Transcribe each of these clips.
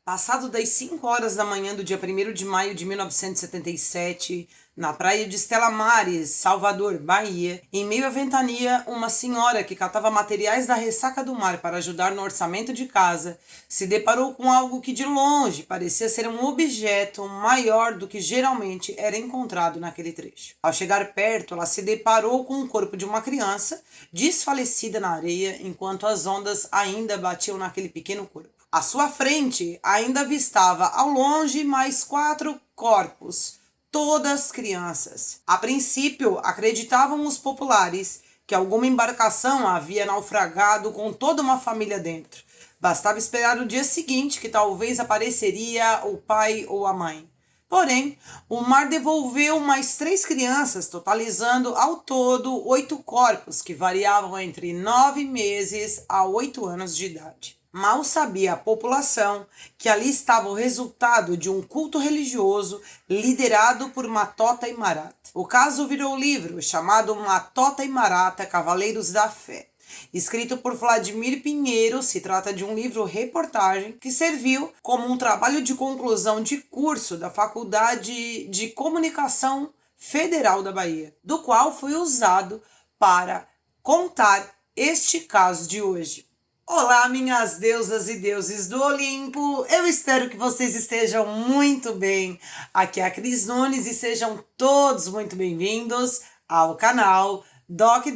Passado das 5 horas da manhã do dia 1º de maio de 1977, na praia de Stella Maris, Salvador, Bahia, em meio à ventania, uma senhora que catava materiais da ressaca do mar para ajudar no orçamento de casa, se deparou com algo que de longe parecia ser um objeto maior do que geralmente era encontrado naquele trecho. Ao chegar perto, ela se deparou com o corpo de uma criança desfalecida na areia, enquanto as ondas ainda batiam naquele pequeno corpo. À sua frente, ainda avistava ao longe mais 4 corpos, todas crianças. A princípio, acreditavam os populares que alguma embarcação havia naufragado com toda uma família dentro. Bastava esperar o dia seguinte que talvez apareceria o pai ou a mãe. Porém, o mar devolveu mais 3 crianças, totalizando ao todo 8 corpos, que variavam entre 9 meses a 8 anos de idade. Mal sabia a população que ali estava o resultado de um culto religioso liderado por Matota e Marata. O caso virou livro chamado Matota e Marata, Cavaleiros da Fé. Escrito por Vladimir Pinheiro, se trata de um livro-reportagem que serviu como um trabalho de conclusão de curso da Faculdade de Comunicação Federal da Bahia, do qual foi usado para contar este caso de hoje. Olá, minhas deusas e deuses do Olimpo, eu espero que vocês estejam muito bem. Aqui é a Cris Nunes e sejam todos muito bem-vindos ao canal Doc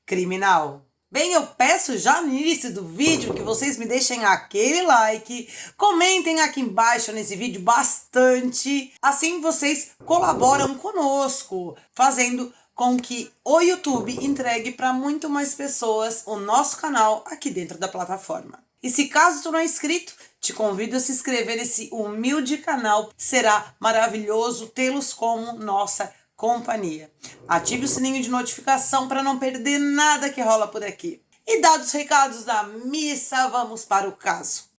Criminal. Bem, eu peço já no início do vídeo que vocês me deixem aquele like, comentem aqui embaixo nesse vídeo bastante, assim vocês colaboram conosco, fazendo com que o YouTube entregue para muito mais pessoas o nosso canal aqui dentro da plataforma. E se caso tu não é inscrito, te convido a se inscrever nesse humilde canal, será maravilhoso tê-los como nossa companhia. Ative o sininho de notificação para não perder nada que rola por aqui. E dados os recados da missa, vamos para o caso.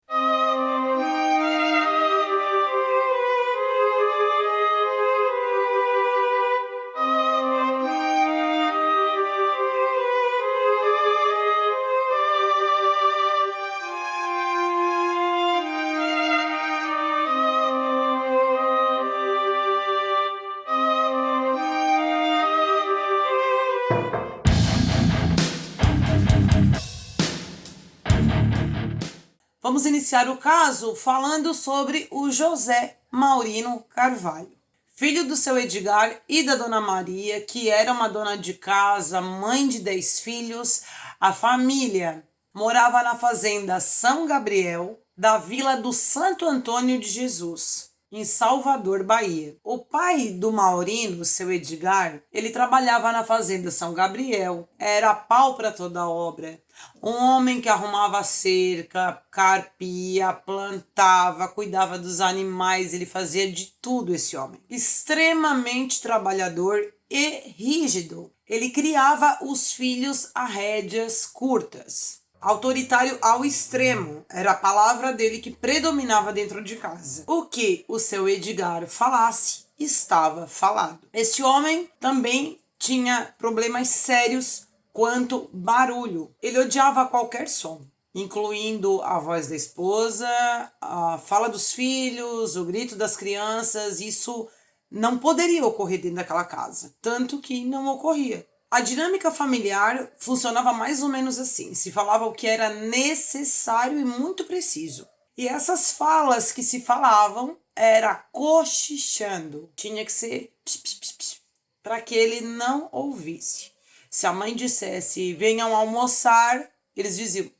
Vamos iniciar o caso falando sobre o José Maurino Carvalho, filho do seu Edgar e da dona Maria, que era uma dona de casa, mãe de 10 filhos. A família morava na fazenda São Gabriel, da Vila do Santo Antônio de Jesus, em Salvador, Bahia. O pai do Maurino, seu Edgar, ele trabalhava na fazenda São Gabriel, era pau para toda obra. Um homem que arrumava cerca, carpia, plantava, cuidava dos animais, ele fazia de tudo esse homem. Extremamente trabalhador e rígido. Ele criava os filhos a rédeas curtas. Autoritário ao extremo, era a palavra dele que predominava dentro de casa. O que o seu Edgar falasse, estava falado. Este homem também tinha problemas sérios quanto barulho. Ele odiava qualquer som, incluindo a voz da esposa, a fala dos filhos, o grito das crianças. Isso não poderia ocorrer dentro daquela casa, tanto que não ocorria. A dinâmica familiar funcionava mais ou menos assim. Se falava o que era necessário e muito preciso. E essas falas que se falavam era cochichando. Tinha que ser para que ele não ouvisse. Se a mãe dissesse, venham almoçar, eles diziam,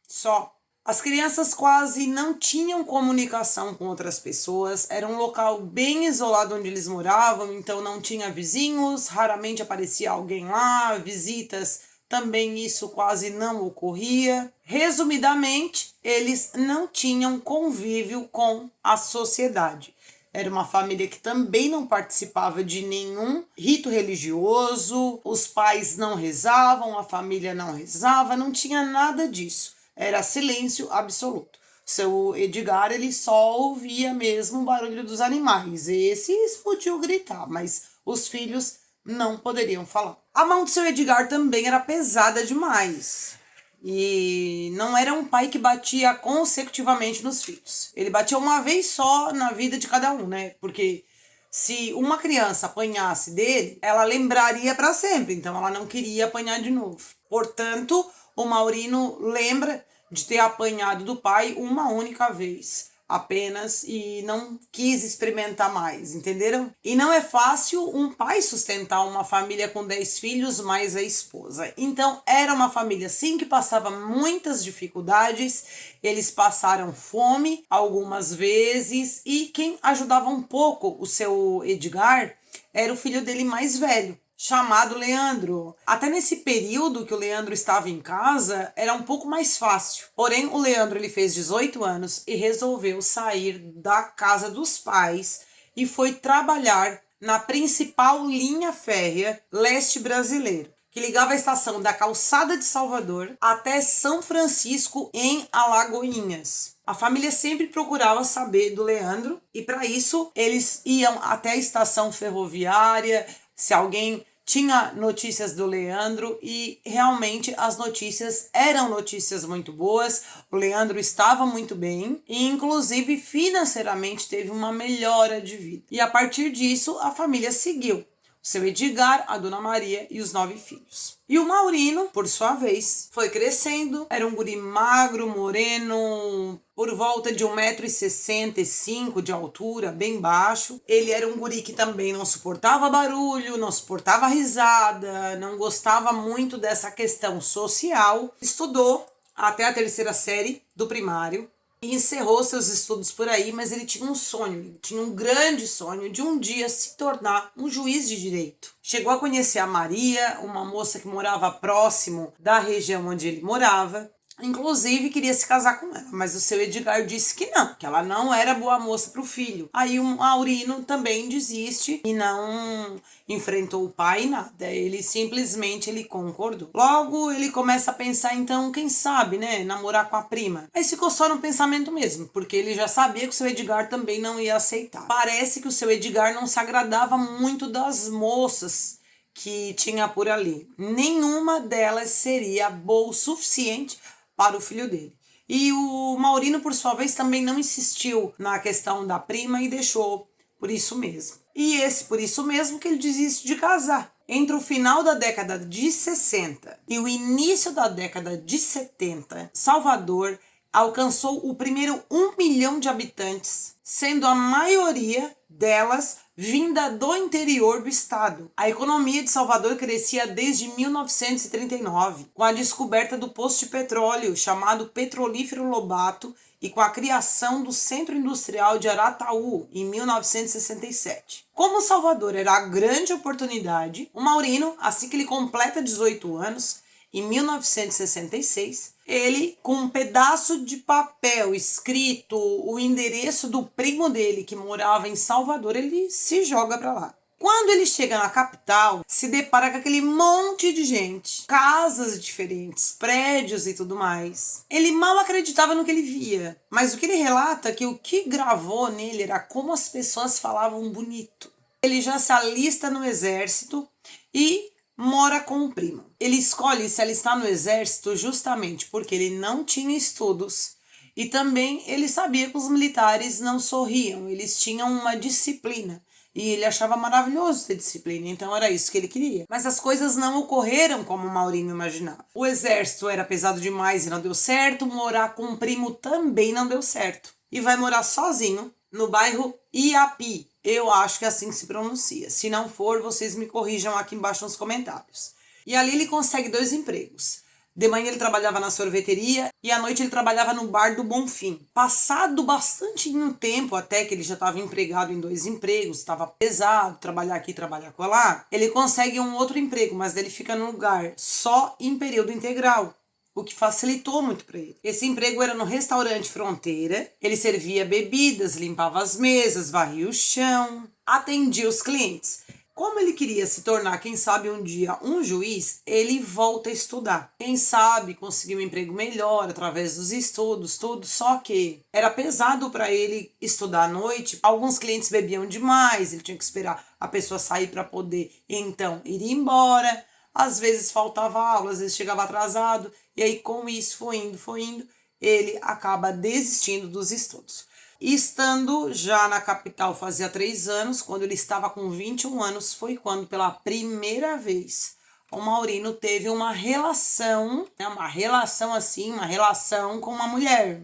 só. As crianças quase não tinham comunicação com outras pessoas, era um local bem isolado onde eles moravam, então não tinha vizinhos, raramente aparecia alguém lá, visitas, também isso quase não ocorria. Resumidamente, eles não tinham convívio com a sociedade. Era uma família que também não participava de nenhum rito religioso, os pais não rezavam, a família não rezava, não tinha nada disso. Era silêncio absoluto. Seu Edgar, ele só ouvia mesmo o barulho dos animais. Esses podiam gritar, mas os filhos não poderiam falar. A mão do seu Edgar também era pesada demais. E não era um pai que batia consecutivamente nos filhos. Ele batia uma vez só na vida de cada um, né? Porque se uma criança apanhasse dele, ela lembraria para sempre. Então ela não queria apanhar de novo. Portanto, o Maurino lembra de ter apanhado do pai uma única vez apenas e não quis experimentar mais, entenderam? E não é fácil um pai sustentar uma família com 10 filhos mais a esposa. Então era uma família sim que passava muitas dificuldades, eles passaram fome algumas vezes e quem ajudava um pouco o seu Edgar era o filho dele mais velho, chamado Leandro. Até nesse período que o Leandro estava em casa, era um pouco mais fácil. Porém, o Leandro ele fez 18 anos e resolveu sair da casa dos pais e foi trabalhar na principal linha férrea leste brasileiro, que ligava a estação da Calçada de Salvador até São Francisco, em Alagoinhas. A família sempre procurava saber do Leandro e, para isso, eles iam até a estação ferroviária, se alguém tinha notícias do Leandro, e realmente as notícias eram notícias muito boas. O Leandro estava muito bem e inclusive financeiramente teve uma melhora de vida. E a partir disso a família seguiu o seu Edgar, a Dona Maria e os 9 filhos. E o Maurino, por sua vez, foi crescendo, era um guri magro, moreno, por volta de 1,65 m de altura, bem baixo. Ele era um guri que também não suportava barulho, não suportava risada, não gostava muito dessa questão social. Estudou até a 3ª série do primário e encerrou seus estudos por aí, mas ele tinha um sonho, ele tinha um grande sonho de um dia se tornar um juiz de direito. Chegou a conhecer a Maria, uma moça que morava próximo da região onde ele morava. Inclusive queria se casar com ela, mas o seu Edgar disse que não, que ela não era boa moça para o filho. Aí o Maurino também desiste e não enfrentou o pai nada, ele simplesmente concordou. Logo ele começa a pensar, então, quem sabe, né, namorar com a prima. Mas ficou só no pensamento mesmo, porque ele já sabia que o seu Edgar também não ia aceitar. Parece que o seu Edgar não se agradava muito das moças que tinha por ali. Nenhuma delas seria boa o suficiente para o filho dele. E o Maurino, por sua vez, também não insistiu na questão da prima e deixou por isso mesmo. E por isso mesmo que ele desiste de casar. Entre o final da década de 60 e o início da década de 70, Salvador alcançou o primeiro 1 milhão de habitantes, sendo a maioria delas vinda do interior do estado. A economia de Salvador crescia desde 1939, com a descoberta do poço de petróleo chamado Petrolífero Lobato e com a criação do Centro Industrial de Arataú em 1967. Como Salvador era a grande oportunidade, o Maurino, assim que ele completa 18 anos, em 1966, ele, com um pedaço de papel escrito o endereço do primo dele que morava em Salvador, ele se joga para lá. Quando ele chega na capital, se depara com aquele monte de gente, casas diferentes, prédios e tudo mais. Ele mal acreditava no que ele via, mas o que ele relata é que o que gravou nele era como as pessoas falavam bonito. Ele já se alista no exército e mora com o primo. Ele escolhe se alistar no exército justamente porque ele não tinha estudos e também ele sabia que os militares não sorriam, eles tinham uma disciplina e ele achava maravilhoso ter disciplina, então era isso que ele queria. Mas as coisas não ocorreram como o Maurino imaginava. O exército era pesado demais e não deu certo, morar com o primo também não deu certo. E vai morar sozinho no bairro Iapi. Eu acho que é assim que se pronuncia. Se não for, vocês me corrijam aqui embaixo nos comentários. E ali ele consegue 2 empregos. De manhã ele trabalhava na sorveteria e à noite ele trabalhava no bar do Bonfim. Passado bastante tempo, até que ele já estava empregado em 2 empregos, estava pesado, trabalhar aqui, trabalhar lá, ele consegue um outro emprego, mas ele fica no lugar só em período integral, o que facilitou muito para ele. Esse emprego era no restaurante Fronteira, ele servia bebidas, limpava as mesas, varria o chão, atendia os clientes. Como ele queria se tornar, quem sabe um dia, um juiz, ele volta a estudar. Quem sabe conseguir um emprego melhor através dos estudos, tudo. Só que era pesado para ele estudar à noite. Alguns clientes bebiam demais, ele tinha que esperar a pessoa sair para poder, então, ir embora. Às vezes faltava aula, às vezes chegava atrasado. E aí, com isso, foi indo, ele acaba desistindo dos estudos. E estando já na capital fazia 3 anos, quando ele estava com 21 anos, foi quando pela primeira vez o Maurino teve uma relação, né, uma relação com uma mulher,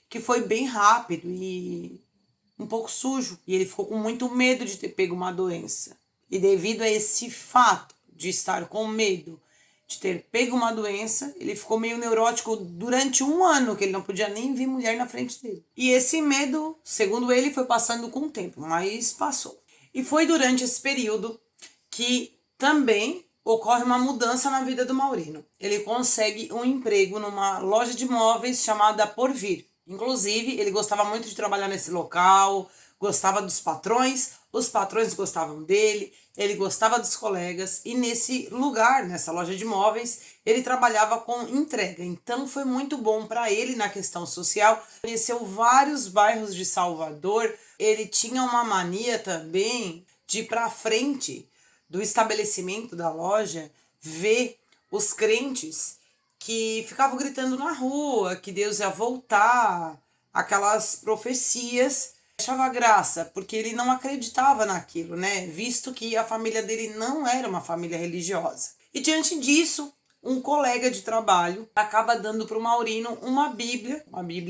que foi bem rápido e um pouco sujo. E ele ficou com muito medo de ter pego uma doença. E devido a esse fato de estar com medo de ter pego uma doença, ele ficou meio neurótico durante 1 ano, que ele não podia nem ver mulher na frente dele. E esse medo, segundo ele, foi passando com o tempo, mas passou. E foi durante esse período que também ocorre uma mudança na vida do Maurino. Ele consegue um emprego numa loja de móveis chamada Porvir. Inclusive, ele gostava muito de trabalhar nesse local, gostava dos patrões, os patrões gostavam dele, ele gostava dos colegas, e nesse lugar, nessa loja de móveis, ele trabalhava com entrega. Então foi muito bom para ele na questão social. Conheceu vários bairros de Salvador. Ele tinha uma mania também de ir para frente do estabelecimento da loja, ver os crentes que ficavam gritando na rua que Deus ia voltar, aquelas profecias. Achava graça, porque ele não acreditava naquilo, né? Visto que a família dele não era uma família religiosa. E diante disso, um colega de trabalho acaba dando para o Maurino uma Bíblia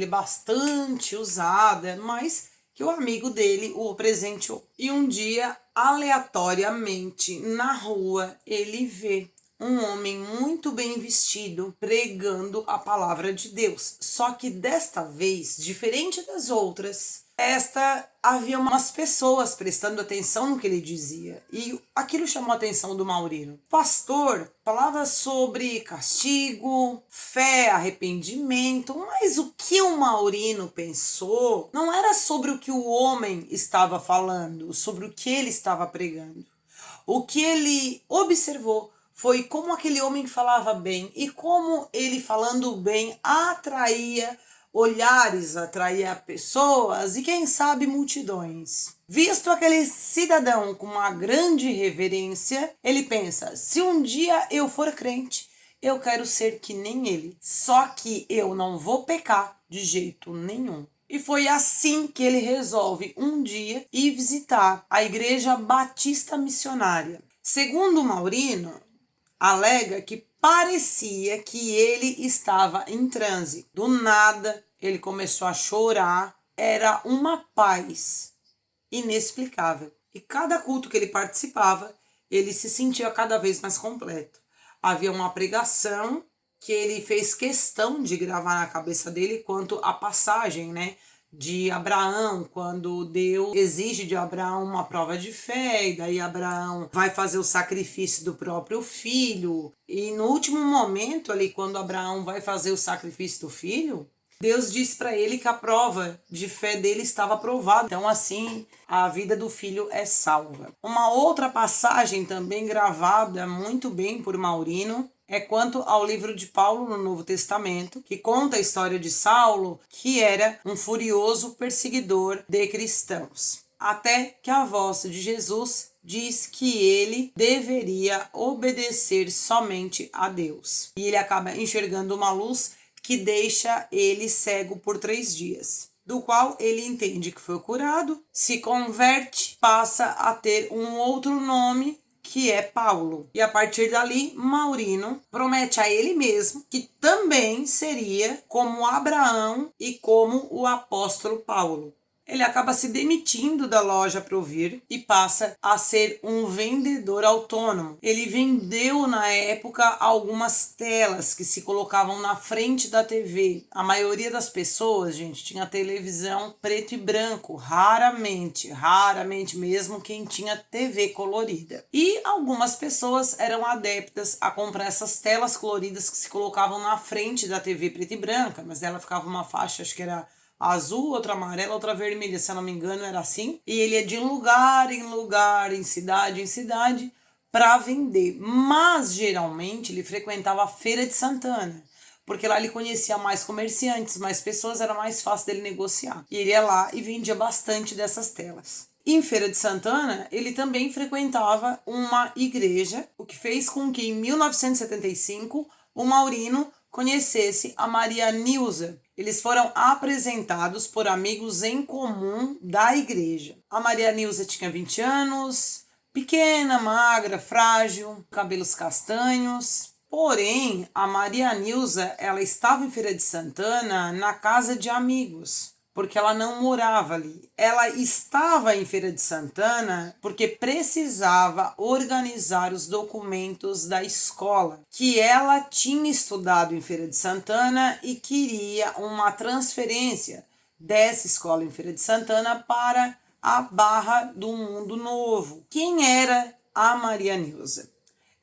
bastante usada, mas que o amigo dele o presenteou. E um dia, aleatoriamente, na rua, ele vê um homem muito bem vestido pregando a palavra de Deus. Só que desta vez, diferente das outras, havia umas pessoas prestando atenção no que ele dizia. E aquilo chamou a atenção do Maurino. O pastor falava sobre castigo, fé, arrependimento, mas o que o Maurino pensou não era sobre o que o homem estava falando, sobre o que ele estava pregando. O que ele observou foi como aquele homem falava bem e como ele falando bem atraía olhares, atraía pessoas e quem sabe multidões. Visto aquele cidadão com uma grande reverência, ele pensa, se um dia eu for crente, eu quero ser que nem ele. Só que eu não vou pecar de jeito nenhum. E foi assim que ele resolve um dia ir visitar a Igreja Batista Missionária. Segundo Maurino, alega que parecia que ele estava em transe. Do nada, ele começou a chorar. Era uma paz inexplicável. E cada culto que ele participava, ele se sentia cada vez mais completo. Havia uma pregação que ele fez questão de gravar na cabeça dele quanto à passagem, né? De Abraão, quando Deus exige de Abraão uma prova de fé, e daí Abraão vai fazer o sacrifício do próprio filho. E no último momento ali, quando Abraão vai fazer o sacrifício do filho, Deus diz para ele que a prova de fé dele estava aprovada. Então assim, a vida do filho é salva. Uma outra passagem também gravada muito bem por Maurino é quanto ao livro de Paulo no Novo Testamento, que conta a história de Saulo, que era um furioso perseguidor de cristãos. Até que a voz de Jesus diz que ele deveria obedecer somente a Deus. E ele acaba enxergando uma luz que deixa ele cego por 3 dias. Do qual ele entende que foi curado, se converte, passa a ter um outro nome, que é Paulo. E a partir dali, Maurino promete a ele mesmo que também seria como Abraão e como o apóstolo Paulo. Ele acaba se demitindo da loja Porvir e passa a ser um vendedor autônomo. Ele vendeu na época algumas telas que se colocavam na frente da TV. A maioria das pessoas, gente, tinha televisão preto e branco, raramente mesmo quem tinha TV colorida. E algumas pessoas eram adeptas a comprar essas telas coloridas que se colocavam na frente da TV preta e branca, mas ela ficava uma faixa, acho que era azul, outra amarela, outra vermelha, se eu não me engano era assim. E ele ia de lugar em lugar, em cidade, para vender. Mas geralmente ele frequentava a Feira de Santana, porque lá ele conhecia mais comerciantes, mais pessoas, era mais fácil dele negociar. E ele ia lá e vendia bastante dessas telas. Em Feira de Santana, ele também frequentava uma igreja, o que fez com que em 1975 o Maurino conhecesse a Maria Nilza. Eles foram apresentados por amigos em comum da igreja. A Maria Nilza tinha 20 anos, pequena, magra, frágil, cabelos castanhos. Porém, a Maria Nilza, ela estava em Feira de Santana na casa de amigos, porque ela não morava ali. Ela estava em Feira de Santana porque precisava organizar os documentos da escola, que ela tinha estudado em Feira de Santana e queria uma transferência dessa escola em Feira de Santana para a Barra do Mundo Novo. Quem era a Maria Nilza?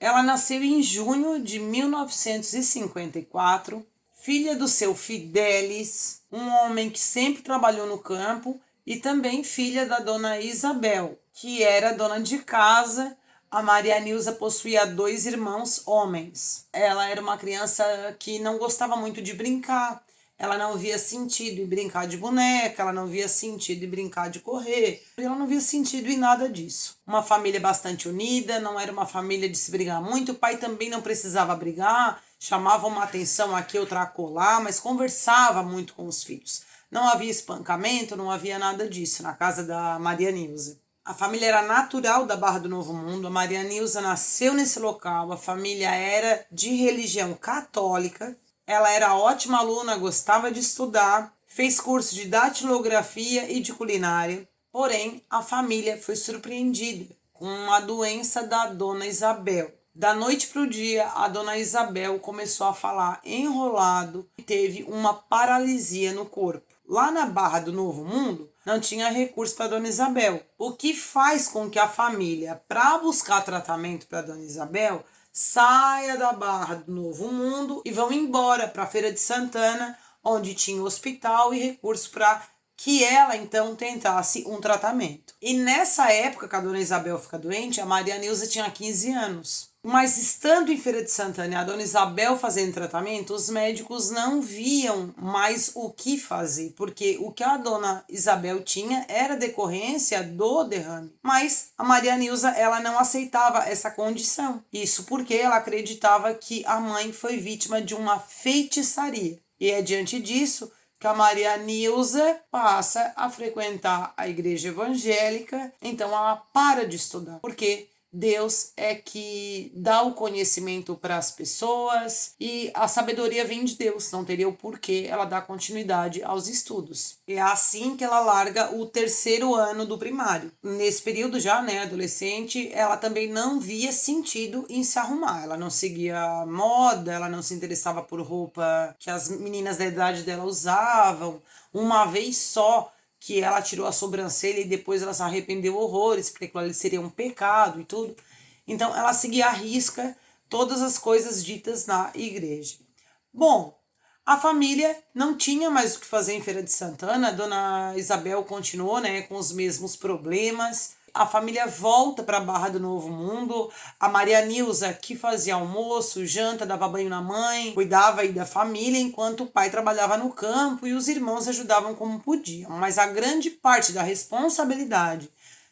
Ela nasceu em junho de 1954, filha do seu Fidelis, um homem que sempre trabalhou no campo, e também filha da dona Isabel, que era dona de casa. A Maria Nilza possuía 2 irmãos homens. Ela era uma criança que não gostava muito de brincar. Ela não via sentido em brincar de boneca, ela não via sentido em brincar de correr, ela não via sentido em nada disso. Uma família bastante unida, não era uma família de se brigar muito, o pai também não precisava brigar, chamava uma atenção aqui, outra acolá, mas conversava muito com os filhos. Não havia espancamento, não havia nada disso na casa da Maria Nilza. A família era natural da Barra do Novo Mundo, a Maria Nilza nasceu nesse local, a família era de religião católica. Ela era ótima aluna, gostava de estudar, fez curso de datilografia e de culinária. Porém, a família foi surpreendida com uma doença da dona Isabel. Da noite para o dia, a dona Isabel começou a falar enrolado e teve uma paralisia no corpo. Lá na Barra do Novo Mundo, não tinha recurso para a dona Isabel, o que faz com que a família, para buscar tratamento para a dona Isabel, saia da Barra do Novo Mundo e vão embora para a Feira de Santana, onde tinha hospital e recurso para que ela então tentasse um tratamento. E nessa época que a dona Isabel fica doente, a Maria Nilza tinha 15 anos. Mas estando em Feira de Santana e a dona Isabel fazendo tratamento, os médicos não viam mais o que fazer, porque o que a dona Isabel tinha era decorrência do derrame. Mas a Maria Nilza, ela não aceitava essa condição. Isso porque ela acreditava que a mãe foi vítima de uma feitiçaria. E é diante disso que a Maria Nilza passa a frequentar a igreja evangélica, então ela para de estudar, porque Deus é que dá o conhecimento para as pessoas e a sabedoria vem de Deus, não teria o porquê ela dar continuidade aos estudos. É assim que ela larga o 3º ano do primário. Nesse período já, adolescente, ela também não via sentido em se arrumar. Ela não seguia moda, ela não se interessava por roupa que as meninas da idade dela usavam. Uma vez só que ela tirou a sobrancelha e depois ela se arrependeu horrores, porque aquilo ali seria um pecado e tudo. Então ela seguia à risca todas as coisas ditas na igreja. Bom, a família não tinha mais o que fazer em Feira de Santana, a dona Isabel continuou com os mesmos problemas. A família volta para a Barra do Novo Mundo. A Maria Nilza, que fazia almoço, janta, dava banho na mãe, cuidava aí da família, enquanto o pai trabalhava no campo e os irmãos ajudavam como podiam. Mas a grande parte da responsabilidade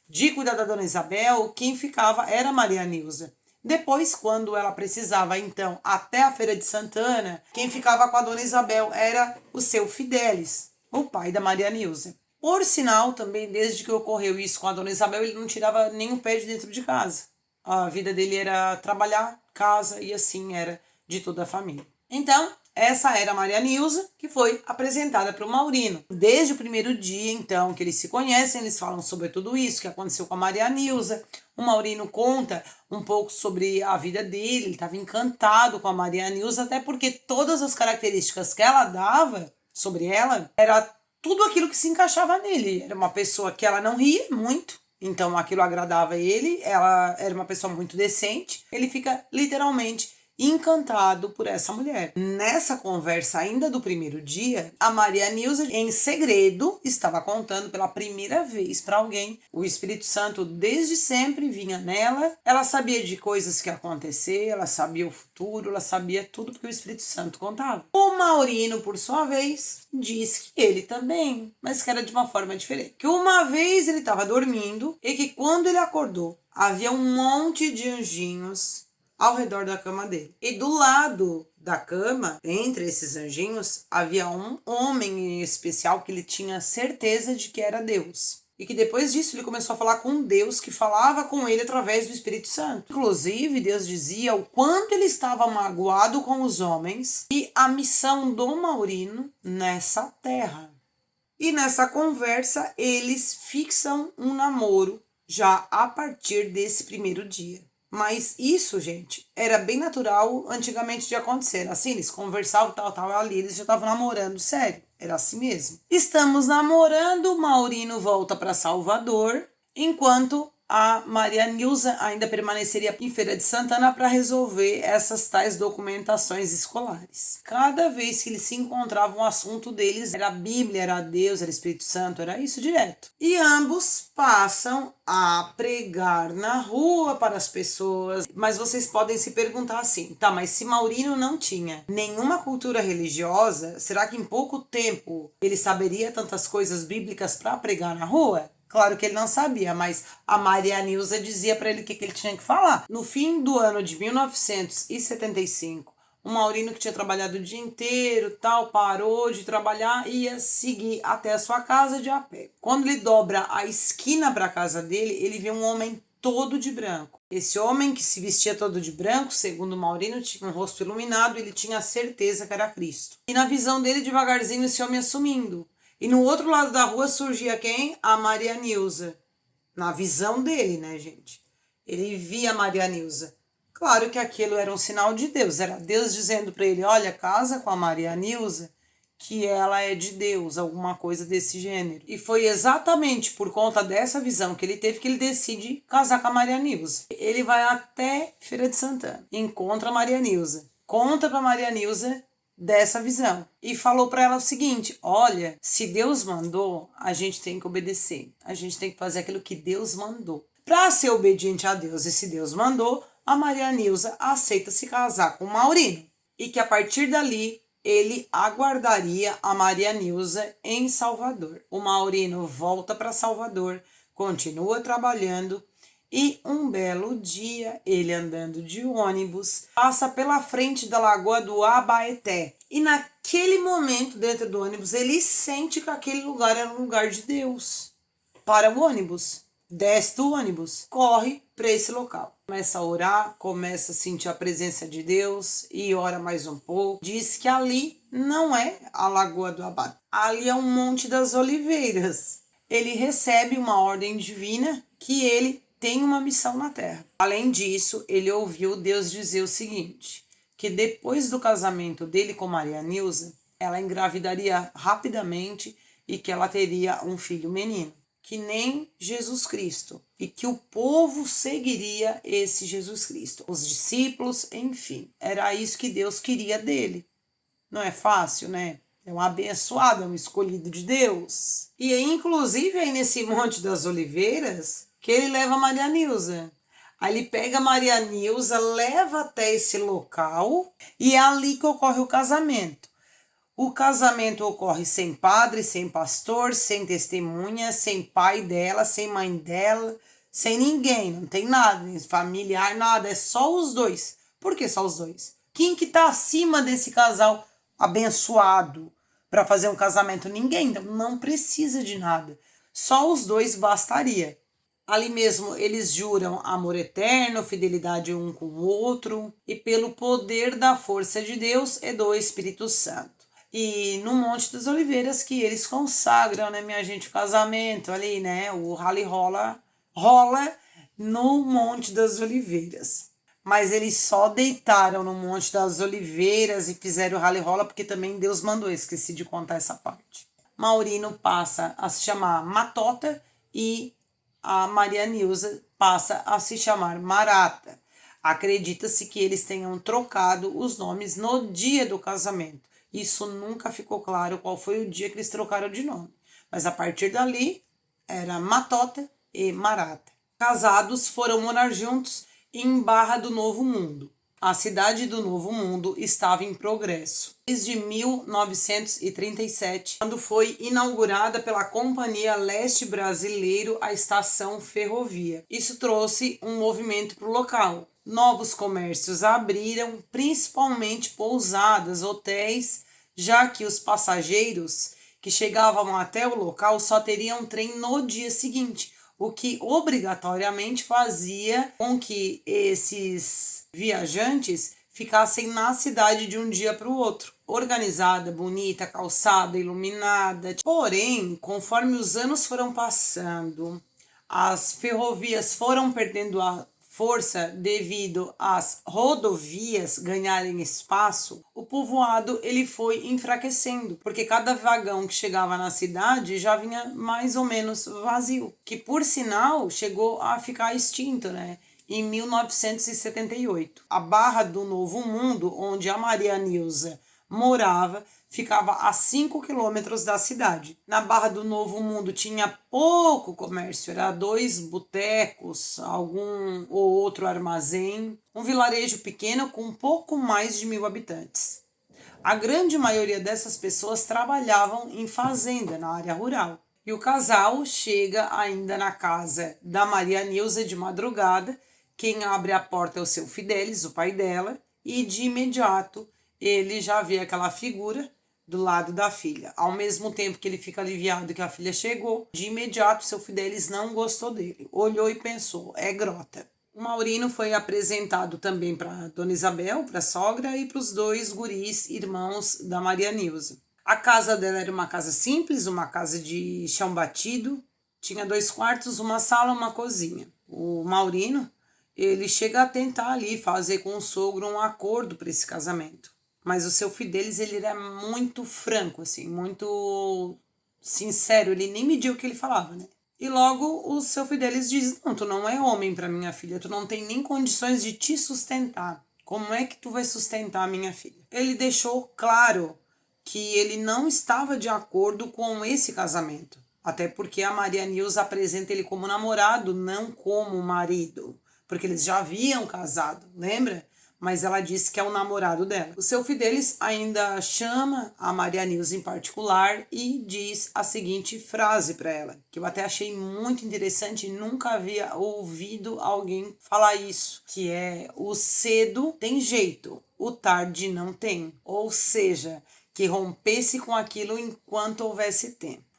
de cuidar da dona Isabel, quem ficava era a Maria Nilza. Depois, quando ela precisava, então, até a Feira de Santana, quem ficava com a dona Isabel era o seu Fidelis, o pai da Maria Nilza. Por sinal, também, desde que ocorreu isso com a dona Isabel, ele não tirava nem um pé de dentro de casa. A vida dele era trabalhar, casa, e assim era de toda a família. Então, essa era a Maria Nilza, que foi apresentada para o Maurino. Desde o primeiro dia, então, que eles se conhecem, eles falam sobre tudo isso que aconteceu com a Maria Nilza. O Maurino conta um pouco sobre a vida dele, ele estava encantado com a Maria Nilza, até porque todas as características que ela dava sobre ela era tudo aquilo que se encaixava nele. Era uma pessoa que ela não ria muito, então aquilo agradava ele. Ela era uma pessoa muito decente. Ele fica literalmente encantado por essa mulher. Nessa conversa ainda do primeiro dia, a Maria Nilza, em segredo, estava contando pela primeira vez para alguém. O Espírito Santo desde sempre vinha nela. Ela sabia de coisas que iam acontecer, ela sabia o futuro, ela sabia tudo porque o Espírito Santo contava. O Maurino, por sua vez, disse que ele também, mas que era de uma forma diferente. Que uma vez ele estava dormindo e que quando ele acordou, havia um monte de anjinhos ao redor da cama dele. E do lado da cama, entre esses anjinhos, havia um homem em especial que ele tinha certeza de que era Deus. E que depois disso ele começou a falar com Deus, que falava com ele através do Espírito Santo. Inclusive, Deus dizia o quanto ele estava magoado com os homens e a missão do Maurino nessa terra. E nessa conversa, eles fixam um namoro já a partir desse primeiro dia. Mas isso, gente, era bem natural antigamente de acontecer. Assim, eles conversavam, tal, ali, eles já estavam namorando, sério. Era assim mesmo. Estamos namorando, Maurino volta para Salvador, enquanto a Maria Nilza ainda permaneceria em Feira de Santana para resolver essas tais documentações escolares. Cada vez que eles se encontravam, o assunto deles era a Bíblia, era Deus, era Espírito Santo, era isso direto. E ambos passam a pregar na rua para as pessoas. Mas vocês podem se perguntar assim, tá, mas se Maurino não tinha nenhuma cultura religiosa, será que em pouco tempo ele saberia tantas coisas bíblicas para pregar na rua? Claro que ele não sabia, mas a Maria Nilza dizia para ele o que ele tinha que falar. No fim do ano de 1975, o Maurino, que tinha trabalhado o dia inteiro, parou de trabalhar e ia seguir até a sua casa de a pé. Quando ele dobra a esquina para a casa dele, ele vê um homem todo de branco. Esse homem que se vestia todo de branco, segundo o Maurino, tinha um rosto iluminado, ele tinha certeza que era Cristo. E na visão dele, devagarzinho, esse homem assumindo. E no outro lado da rua surgia quem? A Maria Nilza. Na visão dele, né, gente? Ele via a Maria Nilza. Claro que aquilo era um sinal de Deus. Era Deus dizendo para ele, olha, casa com a Maria Nilza, que ela é de Deus, alguma coisa desse gênero. E foi exatamente por conta dessa visão que ele teve que ele decide casar com a Maria Nilza. Ele vai até Feira de Santana, encontra a Maria Nilza, conta para Maria Nilza dessa visão e falou para ela o seguinte, olha, se Deus mandou, a gente tem que obedecer, a gente tem que fazer aquilo que Deus mandou. Para ser obediente a Deus, e se Deus mandou, a Maria Nilza aceita se casar com o Maurino e que a partir dali ele aguardaria a Maria Nilza em Salvador. O Maurino volta para Salvador, continua trabalhando. E um belo dia, ele andando de ônibus, passa pela frente da lagoa do Abaeté. E naquele momento, dentro do ônibus, ele sente que aquele lugar era um lugar de Deus. Para o ônibus, desce do ônibus, corre para esse local. Começa a orar, começa a sentir a presença de Deus e ora mais um pouco. Diz que ali não é a lagoa do Abaeté, ali é um Monte das Oliveiras. Ele recebe uma ordem divina que ele tem uma missão na Terra. Além disso, ele ouviu Deus dizer o seguinte, que depois do casamento dele com Maria Nilza, ela engravidaria rapidamente e que ela teria um filho menino, que nem Jesus Cristo, e que o povo seguiria esse Jesus Cristo. Os discípulos, enfim, era isso que Deus queria dele. Não é fácil, né? É um abençoado, é um escolhido de Deus. E inclusive aí nesse Monte das Oliveiras, que ele leva a Maria Nilza. Aí ele pega a Maria Nilza, leva até esse local e é ali que ocorre o casamento. O casamento ocorre sem padre, sem pastor, sem testemunha, sem pai dela, sem mãe dela, sem ninguém, não tem nada, familiar, nada, é só os dois. Por que só os dois? Quem que tá acima desse casal abençoado para fazer um casamento? Ninguém, então não precisa de nada. Só os dois bastaria. Ali mesmo eles juram amor eterno, fidelidade um com o outro e pelo poder da força de Deus e do Espírito Santo. E no Monte das Oliveiras que eles consagram, né, minha gente, o casamento ali, né, o rally rola no Monte das Oliveiras. Mas eles só deitaram no Monte das Oliveiras e fizeram o rally rola porque também Deus mandou, esqueci de contar essa parte. Maurino passa a se chamar Matota e a Maria Nilza passa a se chamar Marata. Acredita-se que eles tenham trocado os nomes no dia do casamento. Isso nunca ficou claro qual foi o dia que eles trocaram de nome. Mas a partir dali, era Matota e Marata. Casados, foram morar juntos em Barra do Novo Mundo. A cidade do Novo Mundo estava em progresso desde 1937, quando foi inaugurada pela Companhia Leste Brasileiro a estação ferrovia. Isso trouxe um movimento para o local. Novos comércios abriram, principalmente pousadas, hotéis, já que os passageiros que chegavam até o local só teriam trem no dia seguinte, o que obrigatoriamente fazia com que esses viajantes ficassem na cidade de um dia para o outro. Organizada, bonita, calçada, iluminada. Porém, conforme os anos foram passando, as ferrovias foram perdendo a força devido às rodovias ganharem espaço, o povoado ele foi enfraquecendo, porque cada vagão que chegava na cidade já vinha mais ou menos vazio, que por sinal chegou a ficar extinto, né? Em 1978. A Barra do Novo Mundo, onde a Maria Nilza morava, ficava a 5 quilômetros da cidade. Na Barra do Novo Mundo tinha pouco comércio, era 2 botecos, algum ou outro armazém, um vilarejo pequeno com pouco mais de 1.000 habitantes. A grande maioria dessas pessoas trabalhavam em fazenda, na área rural. E o casal chega ainda na casa da Maria Nilza de madrugada. Quem abre a porta é o seu Fidelis, o pai dela, e de imediato ele já vê aquela figura do lado da filha. Ao mesmo tempo que ele fica aliviado que a filha chegou, de imediato seu Fidelis não gostou dele. Olhou e pensou, é grota. O Maurino foi apresentado também para Dona Isabel, para a sogra, e para os 2 guris, irmãos da Maria Nilza. A casa dela era uma casa simples, uma casa de chão batido, tinha 2 quartos, uma sala, uma cozinha. O Maurino, ele chega a tentar ali fazer com o sogro um acordo para esse casamento. Mas o seu Fidelis, ele era muito franco, assim, muito sincero, ele nem mediu o que ele falava, né? E logo o seu Fidelis diz, não, tu não é homem para minha filha, tu não tem nem condições de te sustentar. Como é que tu vai sustentar a minha filha? Ele deixou claro que ele não estava de acordo com esse casamento. Até porque a Maria Nilza apresenta ele como namorado, não como marido. Porque eles já haviam casado, lembra? Mas ela disse que é o namorado dela. O seu Fidelis ainda chama a Maria Nilza em particular e diz a seguinte frase para ela, que eu até achei muito interessante e nunca havia ouvido alguém falar isso, que é: o cedo tem jeito, o tarde não tem. Ou seja, que rompesse com aquilo enquanto houvesse tempo.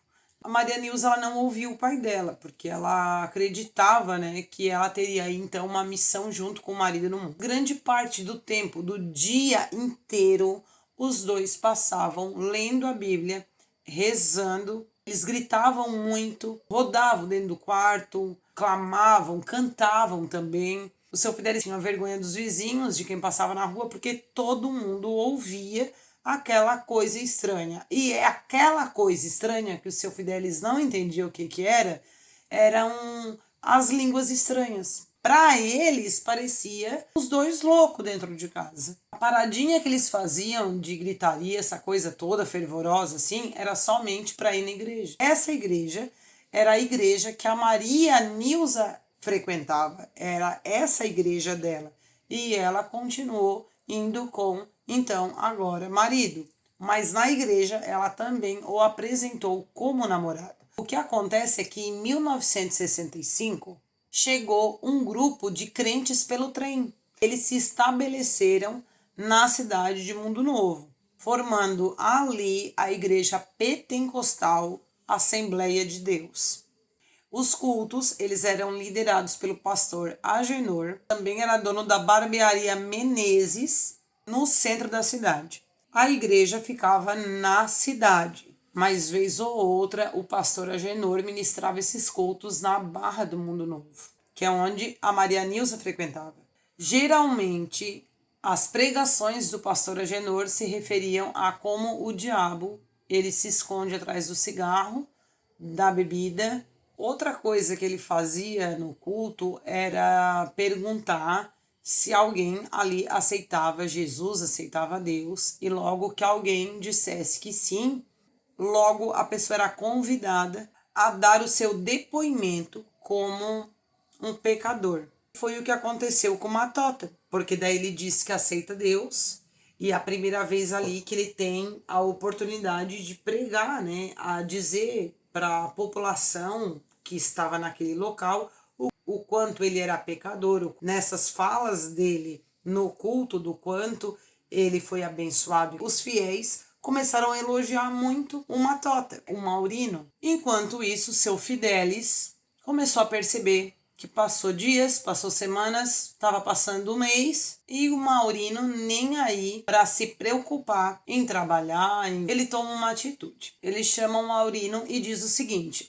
A Maria Nilza ela não ouviu o pai dela, porque ela acreditava, né, que ela teria então uma missão junto com o marido no mundo. Grande parte do tempo, do dia inteiro, os 2 passavam lendo a Bíblia, rezando. Eles gritavam muito, rodavam dentro do quarto, clamavam, cantavam também. O seu Fidelis tinha vergonha dos vizinhos, de quem passava na rua, porque todo mundo ouvia aquela coisa estranha. E é aquela coisa estranha que o seu Fidelis não entendia o que era, eram as línguas estranhas. Para eles, parecia os 2 loucos dentro de casa. A paradinha que eles faziam de gritaria, essa coisa toda fervorosa assim, era somente para ir na igreja. Essa igreja era a igreja que a Maria Nilza frequentava. Era essa a igreja dela. E ela continuou indo com, então, agora marido. Mas na igreja ela também o apresentou como namorado. O que acontece é que em 1965 chegou um grupo de crentes pelo trem. Eles se estabeleceram na cidade de Mundo Novo, formando ali a igreja pentecostal Assembleia de Deus. Os cultos, eles eram liderados pelo pastor Agenor, também era dono da barbearia Menezes, no centro da cidade. A igreja ficava na cidade, mas vez ou outra o pastor Agenor ministrava esses cultos na Barra do Mundo Novo, que é onde a Maria Nilza frequentava. Geralmente, as pregações do pastor Agenor se referiam a como o diabo ele se esconde atrás do cigarro, da bebida. Outra coisa que ele fazia no culto era perguntar se alguém ali aceitava Jesus, aceitava Deus, e logo que alguém dissesse que sim, logo a pessoa era convidada a dar o seu depoimento como um pecador. Foi o que aconteceu com Matota, porque daí ele disse que aceita Deus, e é a primeira vez ali que ele tem a oportunidade de pregar, né, a dizer para a população que estava naquele local o quanto ele era pecador, nessas falas dele no culto, do quanto ele foi abençoado. Os fiéis começaram a elogiar muito o Matota, o Maurino. Enquanto isso, seu Fidelis começou a perceber que passou dias, passou semanas, estava passando um mês e o Maurino nem aí para se preocupar em trabalhar. Ele toma uma atitude. Ele chama o Maurino e diz o seguinte: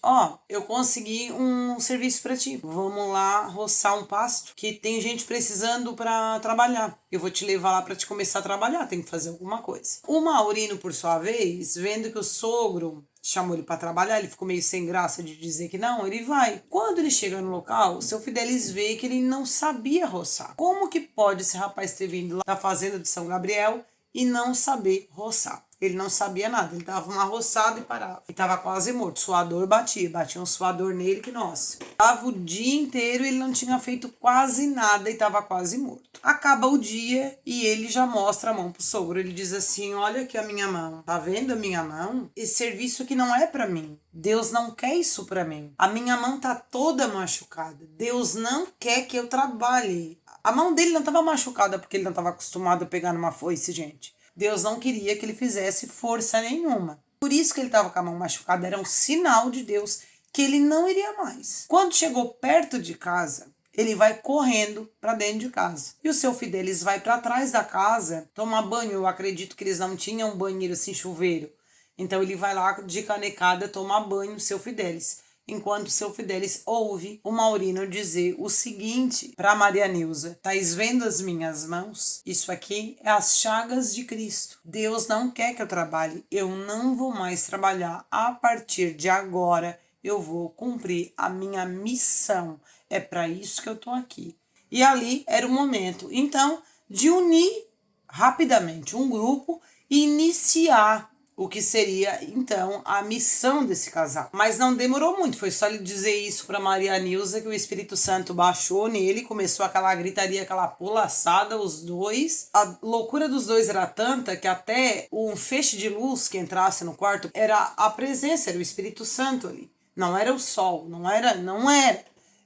eu consegui um serviço para ti. Vamos lá roçar um pasto que tem gente precisando para trabalhar. Eu vou te levar lá para te começar a trabalhar, tem que fazer alguma coisa. O Maurino, por sua vez, vendo que o sogro chamou ele para trabalhar, ele ficou meio sem graça de dizer que não, ele vai. Quando ele chega no local, o seu Fidelis vê que ele não sabia roçar. Como que pode esse rapaz ter vindo lá da fazenda de São Gabriel e não saber roçar? Ele não sabia nada, ele dava uma roçada e parava. Ele tava quase morto, suador batia um suador nele que, nossa. Tava o dia inteiro e ele não tinha feito quase nada e tava quase morto. Acaba o dia e ele já mostra a mão pro sogro. Ele diz assim: olha aqui a minha mão, tá vendo a minha mão? Esse serviço aqui não é pra mim. Deus não quer isso pra mim. A minha mão tá toda machucada. Deus não quer que eu trabalhe. A mão dele não tava machucada porque ele não tava acostumado a pegar numa foice, gente. Deus não queria que ele fizesse força nenhuma. Por isso que ele estava com a mão machucada. Era um sinal de Deus que ele não iria mais. Quando chegou perto de casa, ele vai correndo para dentro de casa. E o seu Fidelis vai para trás da casa tomar banho. Eu acredito que eles não tinham um banheiro assim, chuveiro. Então ele vai lá de canecada tomar banho, seu Fidelis. Enquanto seu Fidelis ouve o Maurino dizer o seguinte para Maria Nilza: "Tais vendo as minhas mãos? Isso aqui é as chagas de Cristo. Deus não quer que eu trabalhe. Eu não vou mais trabalhar. A partir de agora eu vou cumprir a minha missão. É para isso que eu tô aqui." E ali era o momento, então, de unir rapidamente um grupo e iniciar o que seria, então, a missão desse casal. Mas não demorou muito, foi só ele dizer isso para Maria Nilza que o Espírito Santo baixou nele, começou aquela gritaria, aquela pulaçada, os dois. A loucura dos dois era tanta que até um feixe de luz que entrasse no quarto era a presença, era o Espírito Santo ali. Não era o sol, não era.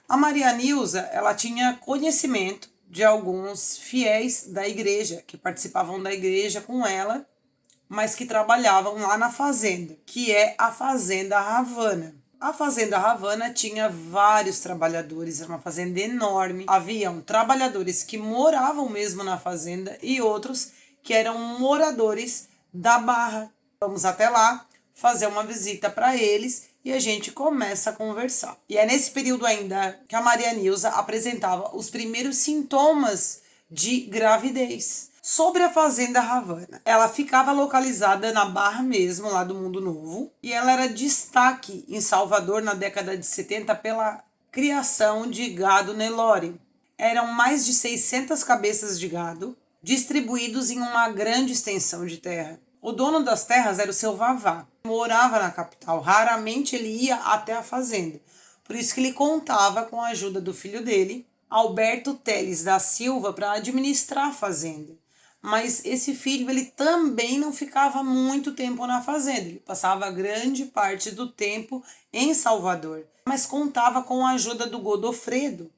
A Maria Nilza, ela tinha conhecimento de alguns fiéis da igreja, que participavam da igreja com ela, mas que trabalhavam lá na fazenda, que é a Fazenda Havana. A Fazenda Havana tinha vários trabalhadores, era uma fazenda enorme. Haviam trabalhadores que moravam mesmo na fazenda e outros que eram moradores da Barra. Vamos até lá fazer uma visita para eles e a gente começa a conversar. E é nesse período ainda que a Maria Nilza apresentava os primeiros sintomas de gravidez. Sobre a Fazenda Havana, ela ficava localizada na Barra mesmo, lá do Mundo Novo, e ela era destaque em Salvador na década de 70 pela criação de gado Nelore. Eram mais de 600 cabeças de gado, distribuídos em uma grande extensão de terra. O dono das terras era o seu Vavá, morava na capital, raramente ele ia até a fazenda, por isso que ele contava com a ajuda do filho dele, Alberto Teles da Silva, para administrar a fazenda. Mas esse filho, ele também não ficava muito tempo na fazenda. Ele passava grande parte do tempo em Salvador. Mas contava com a ajuda do Godofredo,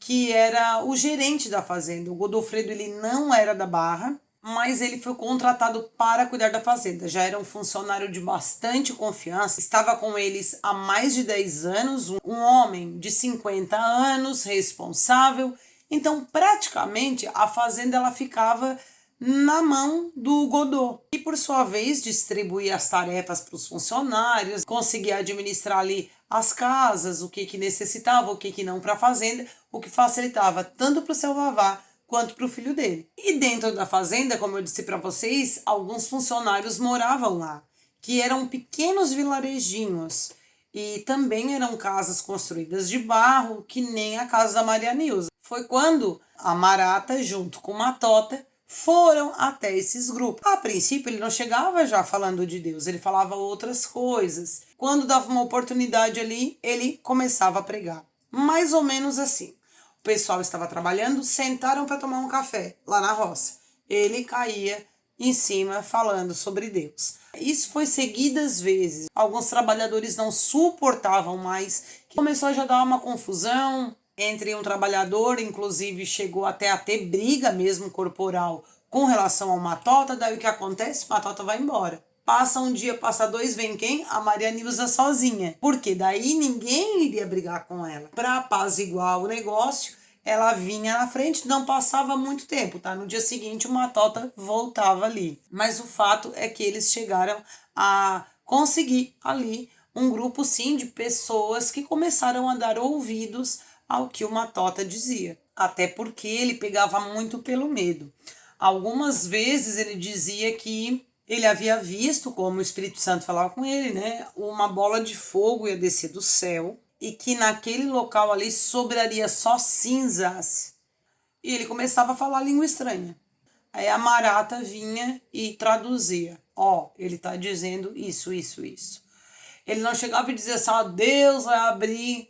que era o gerente da fazenda. O Godofredo, ele não era da Barra, mas ele foi contratado para cuidar da fazenda. Já era um funcionário de bastante confiança. Estava com eles há mais de 10 anos. Um homem de 50 anos, responsável. Então, praticamente, a fazenda ela ficava na mão do Godot, e por sua vez distribuía as tarefas para os funcionários, conseguia administrar ali as casas, o que necessitava, o que não para a fazenda, o que facilitava tanto para o seu Vavá quanto para o filho dele. E dentro da fazenda, como eu disse para vocês, alguns funcionários moravam lá, que eram pequenos vilarejinhos, e também eram casas construídas de barro, que nem a casa da Maria Nilza. Foi quando a Marata, junto com Matota, foram até esses grupos. A princípio, ele não chegava já falando de Deus, ele falava outras coisas. Quando dava uma oportunidade ali, ele começava a pregar. Mais ou menos assim. O pessoal estava trabalhando, sentaram para tomar um café lá na roça. Ele caía em cima falando sobre Deus. Isso foi seguidas vezes. Alguns trabalhadores não suportavam mais. Começou a já dar uma confusão. entre um trabalhador, inclusive chegou até a ter briga mesmo corporal com relação ao Matota. Daí o que acontece? Matota vai embora. Passa um dia, passa dois, vem quem? A Maria Nilza sozinha. Porque daí ninguém iria brigar com ela. Para apaziguar o negócio, ela vinha na frente, não passava muito tempo, tá? No dia seguinte, o Matota voltava ali. Mas o fato é que eles chegaram a conseguir ali um grupo, sim, de pessoas que começaram a dar ouvidos ao que o Matota dizia. Até porque ele pegava muito pelo medo. Algumas vezes ele dizia que ele havia visto, como o Espírito Santo falava com ele, né? Uma bola de fogo ia descer do céu e que naquele local ali sobraria só cinzas. E ele começava a falar língua estranha. Aí a Marata vinha e traduzia. Ó, ele tá dizendo isso, isso, isso. Ele não chegava e dizia assim, ó, Deus vai abrir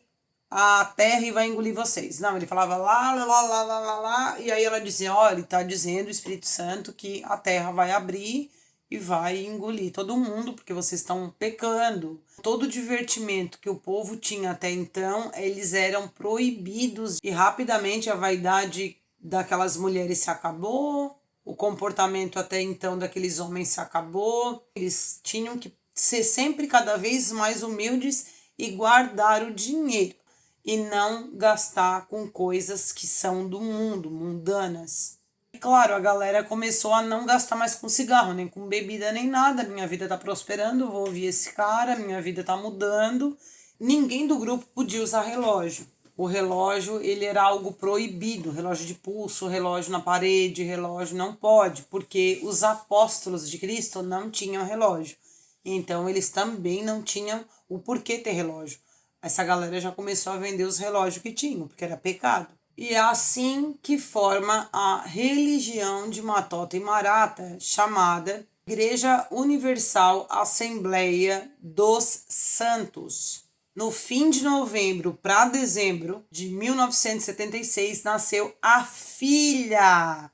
a terra e vai engolir vocês. Não, ele falava lá, lá, lá, lá, lá, lá, lá. E aí ela dizia, ó, ele tá dizendo, o Espírito Santo, que a terra vai abrir e vai engolir todo mundo, porque vocês estão pecando. Todo o divertimento que o povo tinha até então, eles eram proibidos. E rapidamente a vaidade daquelas mulheres se acabou, o comportamento até então daqueles homens se acabou. Eles tinham que ser sempre cada vez mais humildes e guardar o dinheiro. E não gastar com coisas que são do mundo, mundanas. E claro, a galera começou a não gastar mais com cigarro, nem com bebida, nem nada. Minha vida tá prosperando, vou ouvir esse cara, minha vida tá mudando. Ninguém do grupo podia usar relógio. O relógio, ele era algo proibido. Relógio de pulso, relógio na parede, relógio não pode. Porque os apóstolos de Cristo não tinham relógio. Então, eles também não tinham o porquê ter relógio. Essa galera já começou a vender os relógios que tinham, porque era pecado. E é assim que forma a religião de Matota e Marata, chamada Igreja Universal Assembleia dos Santos. No fim de novembro para dezembro de 1976, nasceu a filha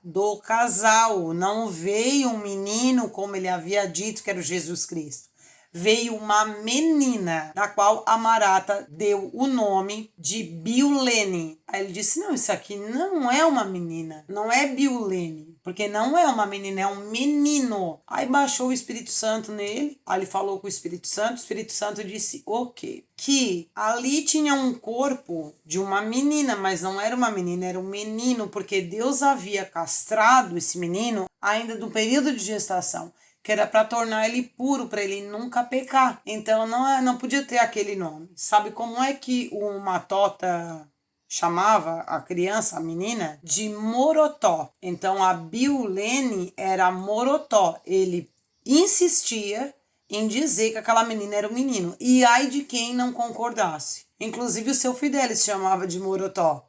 do casal. Não veio um menino, como ele havia dito que era o Jesus Cristo. Veio uma menina, da qual a Marata deu o nome de Biulene. Aí ele disse, não, isso aqui não é uma menina, não é Biulene, porque não é uma menina, é um menino. Aí baixou o Espírito Santo nele, aí ele falou com o Espírito Santo disse o quê? Que ali tinha um corpo de uma menina, mas não era uma menina, era um menino, porque Deus havia castrado esse menino ainda no período de gestação, que era para tornar ele puro, para ele nunca pecar. Então não podia ter aquele nome. Sabe como é que o Matota chamava a criança, a menina? De Morotó. Então a Biulene era Morotó. Ele insistia em dizer que aquela menina era um menino. E ai de quem não concordasse. Inclusive o seu Fidelis chamava de Morotó.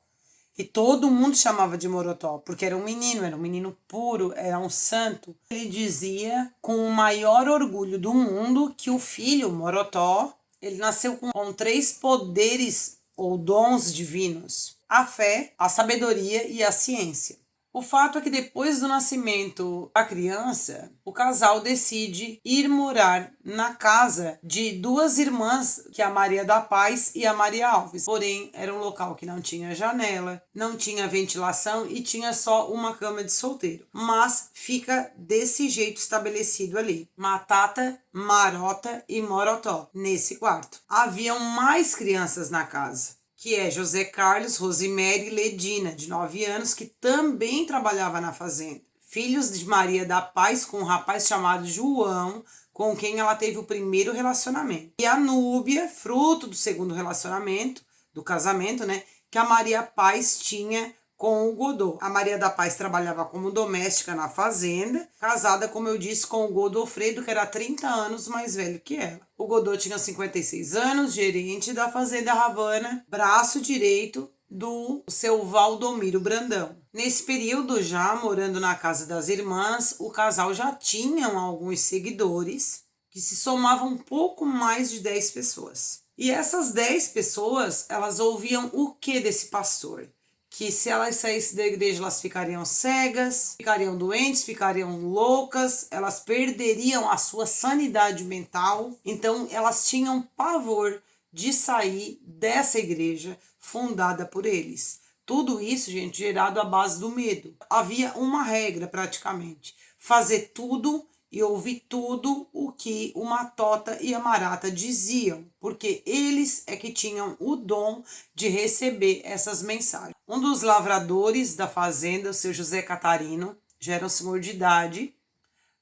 E todo mundo chamava de Morotó, porque era um menino puro, era um santo. Ele dizia com o maior orgulho do mundo que o filho, Morotó, ele nasceu com 3 poderes ou dons divinos: a fé, a sabedoria e a ciência. O fato é que depois do nascimento da criança, o casal decide ir morar na casa de 2 irmãs, que é a Maria da Paz e a Maria Alves. Porém, era um local que não tinha janela, não tinha ventilação e tinha só uma cama de solteiro. Mas fica desse jeito estabelecido ali: Matata, Marota e Morotó, nesse quarto. Haviam mais crianças na casa, que é José Carlos, Rosemary e Ledina, de 9 anos, que também trabalhava na fazenda. Filhos de Maria da Paz com um rapaz chamado João, com quem ela teve o primeiro relacionamento. E a Núbia, fruto do segundo relacionamento, do casamento, né, que a Maria Paz tinha com o Godô. A Maria da Paz trabalhava como doméstica na fazenda, casada, como eu disse, com o Godofredo, que era 30 anos mais velho que ela. O Godô tinha 56 anos, gerente da Fazenda Havana, braço direito do seu Valdomiro Brandão. Nesse período, já morando na casa das irmãs, o casal já tinha alguns seguidores, que se somavam um pouco mais de 10 pessoas. E essas 10 pessoas, elas ouviam o que desse pastor? Que se elas saíssem da igreja, elas ficariam cegas, ficariam doentes, ficariam loucas, elas perderiam a sua sanidade mental. Então, elas tinham pavor de sair dessa igreja fundada por eles. Tudo isso, gente, gerado à base do medo. Havia uma regra praticamente: fazer tudo e ouvir tudo o que o Matota e a Marata diziam, porque eles é que tinham o dom de receber essas mensagens. Um dos lavradores da fazenda, o seu José Catarino, já era um senhor de idade,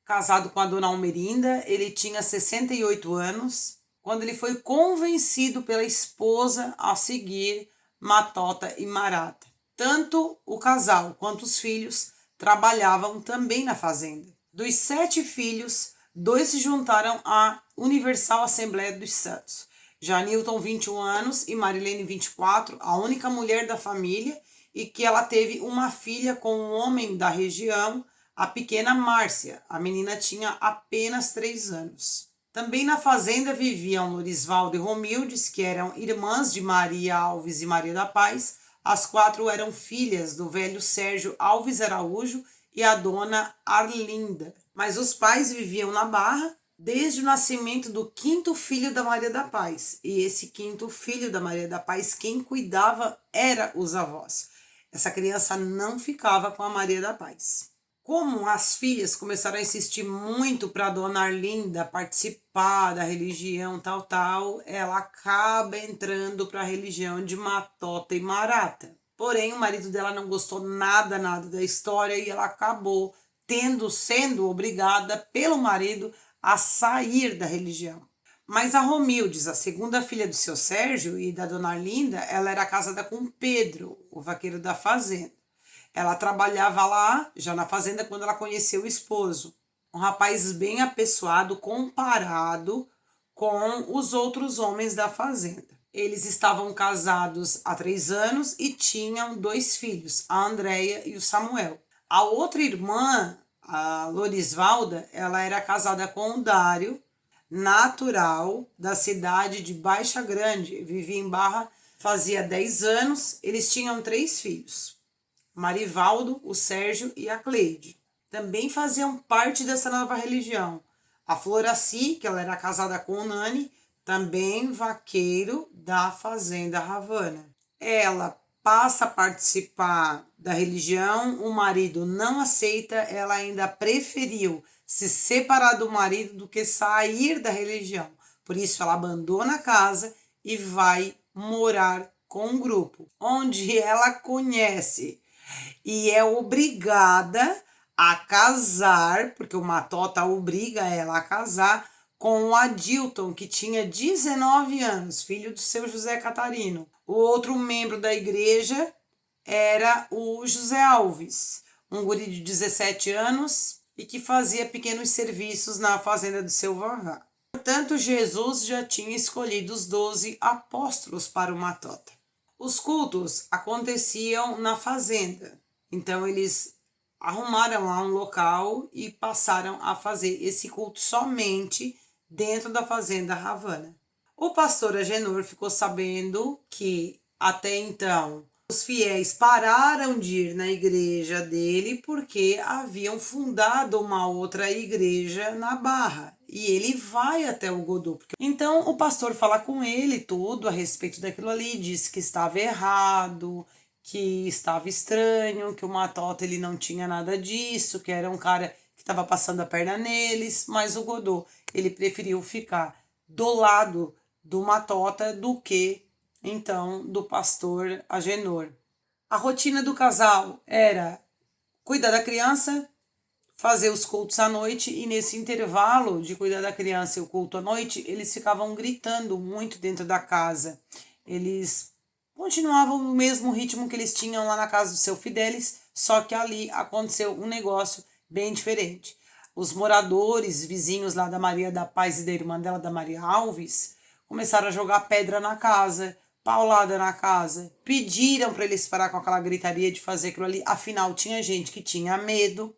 casado com a dona Almerinda. Ele tinha 68 anos, quando ele foi convencido pela esposa a seguir Matota e Marata. Tanto o casal quanto os filhos trabalhavam também na fazenda. Dos 7 filhos, 2 se juntaram à Universal Assembleia dos Santos. Janilton, 21 anos, e Marilene, 24, a única mulher da família, e que ela teve uma filha com um homem da região, a pequena Márcia. A menina tinha apenas 3 anos. Também na fazenda viviam Lorisvaldo e Romildes, que eram irmãs de Maria Alves e Maria da Paz. As 4 eram filhas do velho Sérgio Alves Araújo e a dona Arlinda. Mas os pais viviam na Barra desde o nascimento do 5º filho da Maria da Paz. E esse 5º filho da Maria da Paz, quem cuidava era os avós. Essa criança não ficava com a Maria da Paz. Como as filhas começaram a insistir muito para a dona Arlinda participar da religião tal, ela acaba entrando para a religião de Matota e Marata. Porém, o marido dela não gostou nada da história e ela acabou sendo obrigada pelo marido a sair da religião. Mas a Romildes, a segunda filha do seu Sérgio e da dona Arlinda, ela era casada com Pedro, o vaqueiro da fazenda. Ela trabalhava lá, já na fazenda, quando ela conheceu o esposo. Um rapaz bem apessoado comparado com os outros homens da fazenda. Eles estavam casados há 3 anos e tinham 2 filhos, a Andréia e o Samuel. A outra irmã, a Lorisvalda, ela era casada com o Dário, natural da cidade de Baixa Grande. Vivia em Barra fazia 10 anos. Eles tinham 3 filhos. Marivaldo, o Sérgio e a Cleide. Também faziam parte dessa nova religião. A Floraci, que ela era casada com o Nani, também vaqueiro da fazenda Havana. Ela passa a participar da religião, o marido não aceita, ela ainda preferiu se separar do marido do que sair da religião. Por isso ela abandona a casa e vai morar com um grupo, onde ela conhece e é obrigada a casar, porque o Matota obriga ela a casar, com o Adilton, que tinha 19 anos, filho do seu José Catarino. O outro membro da igreja era o José Alves, um guri de 17 anos e que fazia pequenos serviços na fazenda do seu Varrá. Portanto, Jesus já tinha escolhido os 12 apóstolos para o Matota. Os cultos aconteciam na fazenda, então eles arrumaram lá um local e passaram a fazer esse culto somente dentro da fazenda Havana. O pastor Agenor ficou sabendo que até então os fiéis pararam de ir na igreja dele porque haviam fundado uma outra igreja na Barra. E ele vai até o Godot. Então o pastor fala com ele tudo a respeito daquilo ali, disse que estava errado, que estava estranho, que o Matota ele não tinha nada disso, que era um cara que estava passando a perna neles, mas o Godot ele preferiu ficar do lado do Matota do que então do pastor Agenor. A rotina do casal era cuidar da criança, fazer os cultos à noite, e nesse intervalo de cuidar da criança e o culto à noite, eles ficavam gritando muito dentro da casa. Eles continuavam no mesmo ritmo que eles tinham lá na casa do seu Fidelis, só que ali aconteceu um negócio bem diferente. Os moradores, vizinhos lá da Maria da Paz e da irmã dela, da Maria Alves, começaram a jogar pedra na casa, paulada na casa, pediram para eles parar com aquela gritaria de fazer aquilo ali, afinal tinha gente que tinha medo.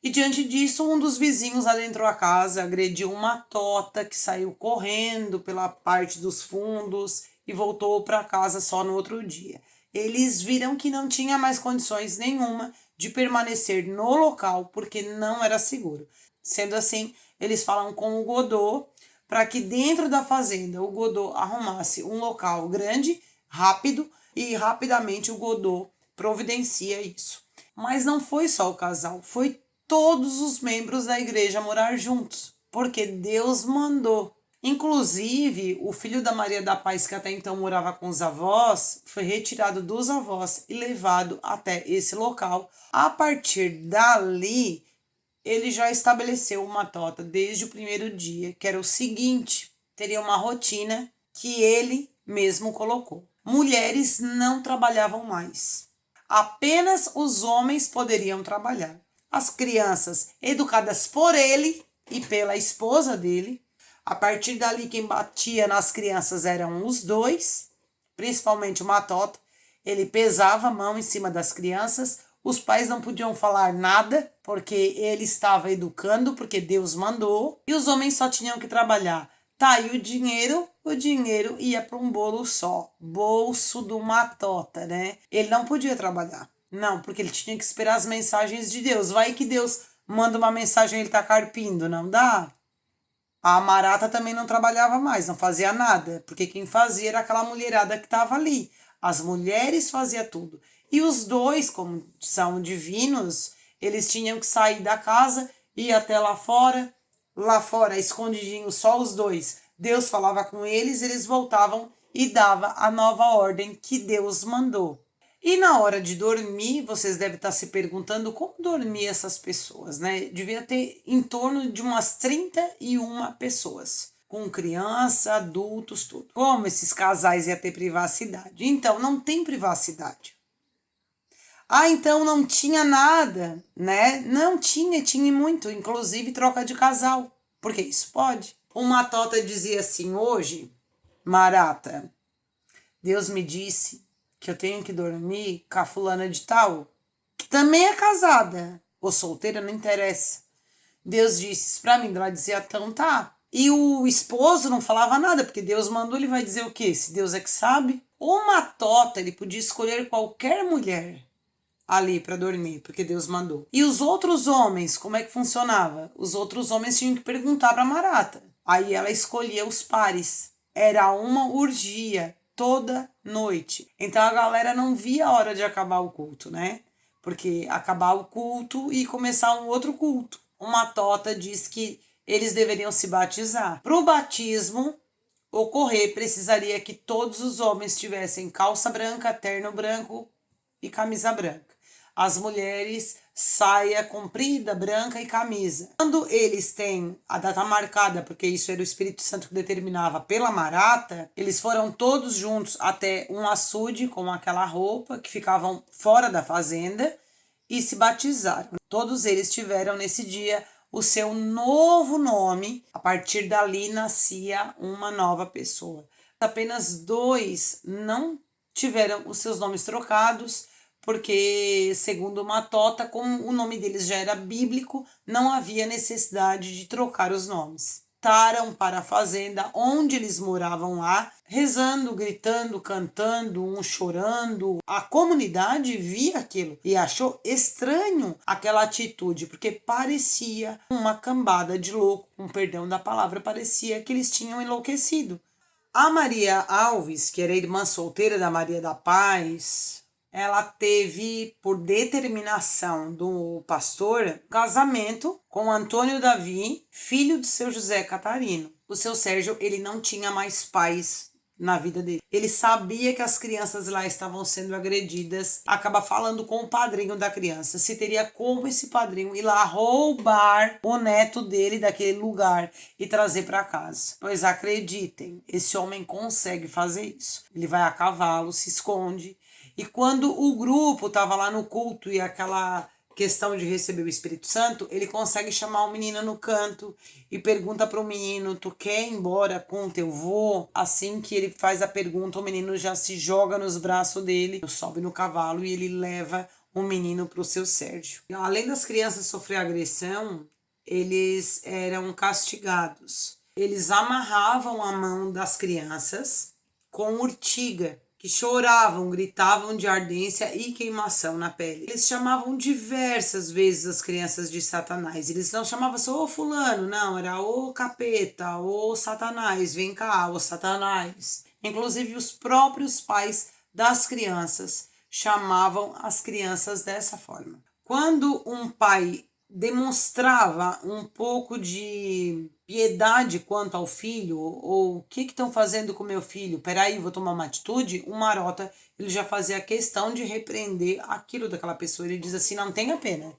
E diante disso, um dos vizinhos adentrou a casa, agrediu uma tota que saiu correndo pela parte dos fundos e voltou para casa só no outro dia. Eles viram que não tinha mais condições nenhuma de permanecer no local porque não era seguro. Sendo assim, eles falam com o Godot para que dentro da fazenda o Godot arrumasse um local grande, rápido, e rapidamente o Godot providencia isso. Mas não foi só o casal, foi todos os membros da igreja morar juntos, porque Deus mandou. Inclusive, o filho da Maria da Paz, que até então morava com os avós, foi retirado dos avós e levado até esse local. A partir dali, ele já estabeleceu uma tota desde o primeiro dia, que era o seguinte: teria uma rotina que ele mesmo colocou. Mulheres não trabalhavam mais. Apenas os homens poderiam trabalhar. As crianças, educadas por ele e pela esposa dele. A partir dali, quem batia nas crianças eram os dois, principalmente o Matota. Ele pesava a mão em cima das crianças. Os pais não podiam falar nada, porque ele estava educando, porque Deus mandou. E os homens só tinham que trabalhar. Tá, e o dinheiro ia para um bolo só. Bolso do Matota, né? Ele não podia trabalhar. Não, porque ele tinha que esperar as mensagens de Deus. Vai que Deus manda uma mensagem e ele tá carpindo, não dá? A Marata também não trabalhava mais, não fazia nada, porque quem fazia era aquela mulherada que estava ali. As mulheres faziam tudo. E os dois, como são divinos, eles tinham que sair da casa, ir até lá fora, escondidinho, só os dois. Deus falava com eles, eles voltavam e dava a nova ordem que Deus mandou. E na hora de dormir, vocês devem estar se perguntando como dormir essas pessoas, né? Devia ter em torno de umas 31 pessoas, com criança, adultos, tudo. Como esses casais iam ter privacidade? Então, não tem privacidade. Ah, então não tinha nada, né? Não tinha, tinha muito, inclusive troca de casal, porque isso pode. Uma tota dizia assim: hoje, Marata, Deus me disse que eu tenho que dormir com a fulana de tal, que também é casada, ou solteira, não interessa. Deus disse isso pra mim, ela dizia, então tá. E o esposo não falava nada, porque Deus mandou, ele vai dizer o quê? Se Deus é que sabe. Uma tota, ele podia escolher qualquer mulher ali para dormir, porque Deus mandou. E os outros homens, como é que funcionava? Os outros homens tinham que perguntar para Marata. Aí ela escolhia os pares. Era uma urgia toda noite. Então a galera não via a hora de acabar o culto, né? Porque acabar o culto e começar um outro culto. Uma tota diz que eles deveriam se batizar. Para o batismo ocorrer, precisaria que todos os homens tivessem calça branca, terno branco e camisa branca. As mulheres, saia comprida, branca e camisa. Quando eles têm a data marcada, porque isso era o Espírito Santo que determinava pela Marata, eles foram todos juntos até um açude com aquela roupa, que ficavam fora da fazenda, e se batizaram. Todos eles tiveram nesse dia o seu novo nome. A partir dali nascia uma nova pessoa. Apenas 2 não tiveram os seus nomes trocados, porque, segundo Matota, como o nome deles já era bíblico, não havia necessidade de trocar os nomes. Voltaram para a fazenda onde eles moravam lá, rezando, gritando, cantando, um chorando. A comunidade via aquilo e achou estranho aquela atitude, porque parecia uma cambada de louco, com perdão da palavra, parecia que eles tinham enlouquecido. A Maria Alves, que era irmã solteira da Maria da Paz, ela teve, por determinação do pastor, casamento com Antônio Davi, filho do seu José Catarino. O seu Sérgio, ele não tinha mais pais na vida dele. Ele sabia que as crianças lá estavam sendo agredidas, acaba falando com o padrinho da criança, se teria como esse padrinho ir lá roubar o neto dele daquele lugar e trazer para casa. Pois acreditem, esse homem consegue fazer isso. Ele vai a cavalo, se esconde, e quando o grupo estava lá no culto e aquela questão de receber o Espírito Santo, ele consegue chamar o menino no canto e pergunta para o menino: tu quer ir embora com teu vô? Assim que ele faz a pergunta, o menino já se joga nos braços dele, sobe no cavalo e ele leva o menino para o seu Sérgio. Além das crianças sofrer agressão, eles eram castigados. Eles amarravam a mão das crianças com urtiga, que que choravam, gritavam de ardência e queimação na pele. Eles chamavam diversas vezes as crianças de Satanás. Eles não chamavam só ô fulano, não, era ô capeta, ô Satanás, vem cá, ô Satanás. Inclusive os próprios pais das crianças chamavam as crianças dessa forma. Quando um pai demonstrava um pouco de piedade quanto ao filho, ou o que estão fazendo com meu filho, peraí, vou tomar uma atitude, o marota, ele já fazia questão de repreender aquilo daquela pessoa. Ele diz assim, não tenha pena.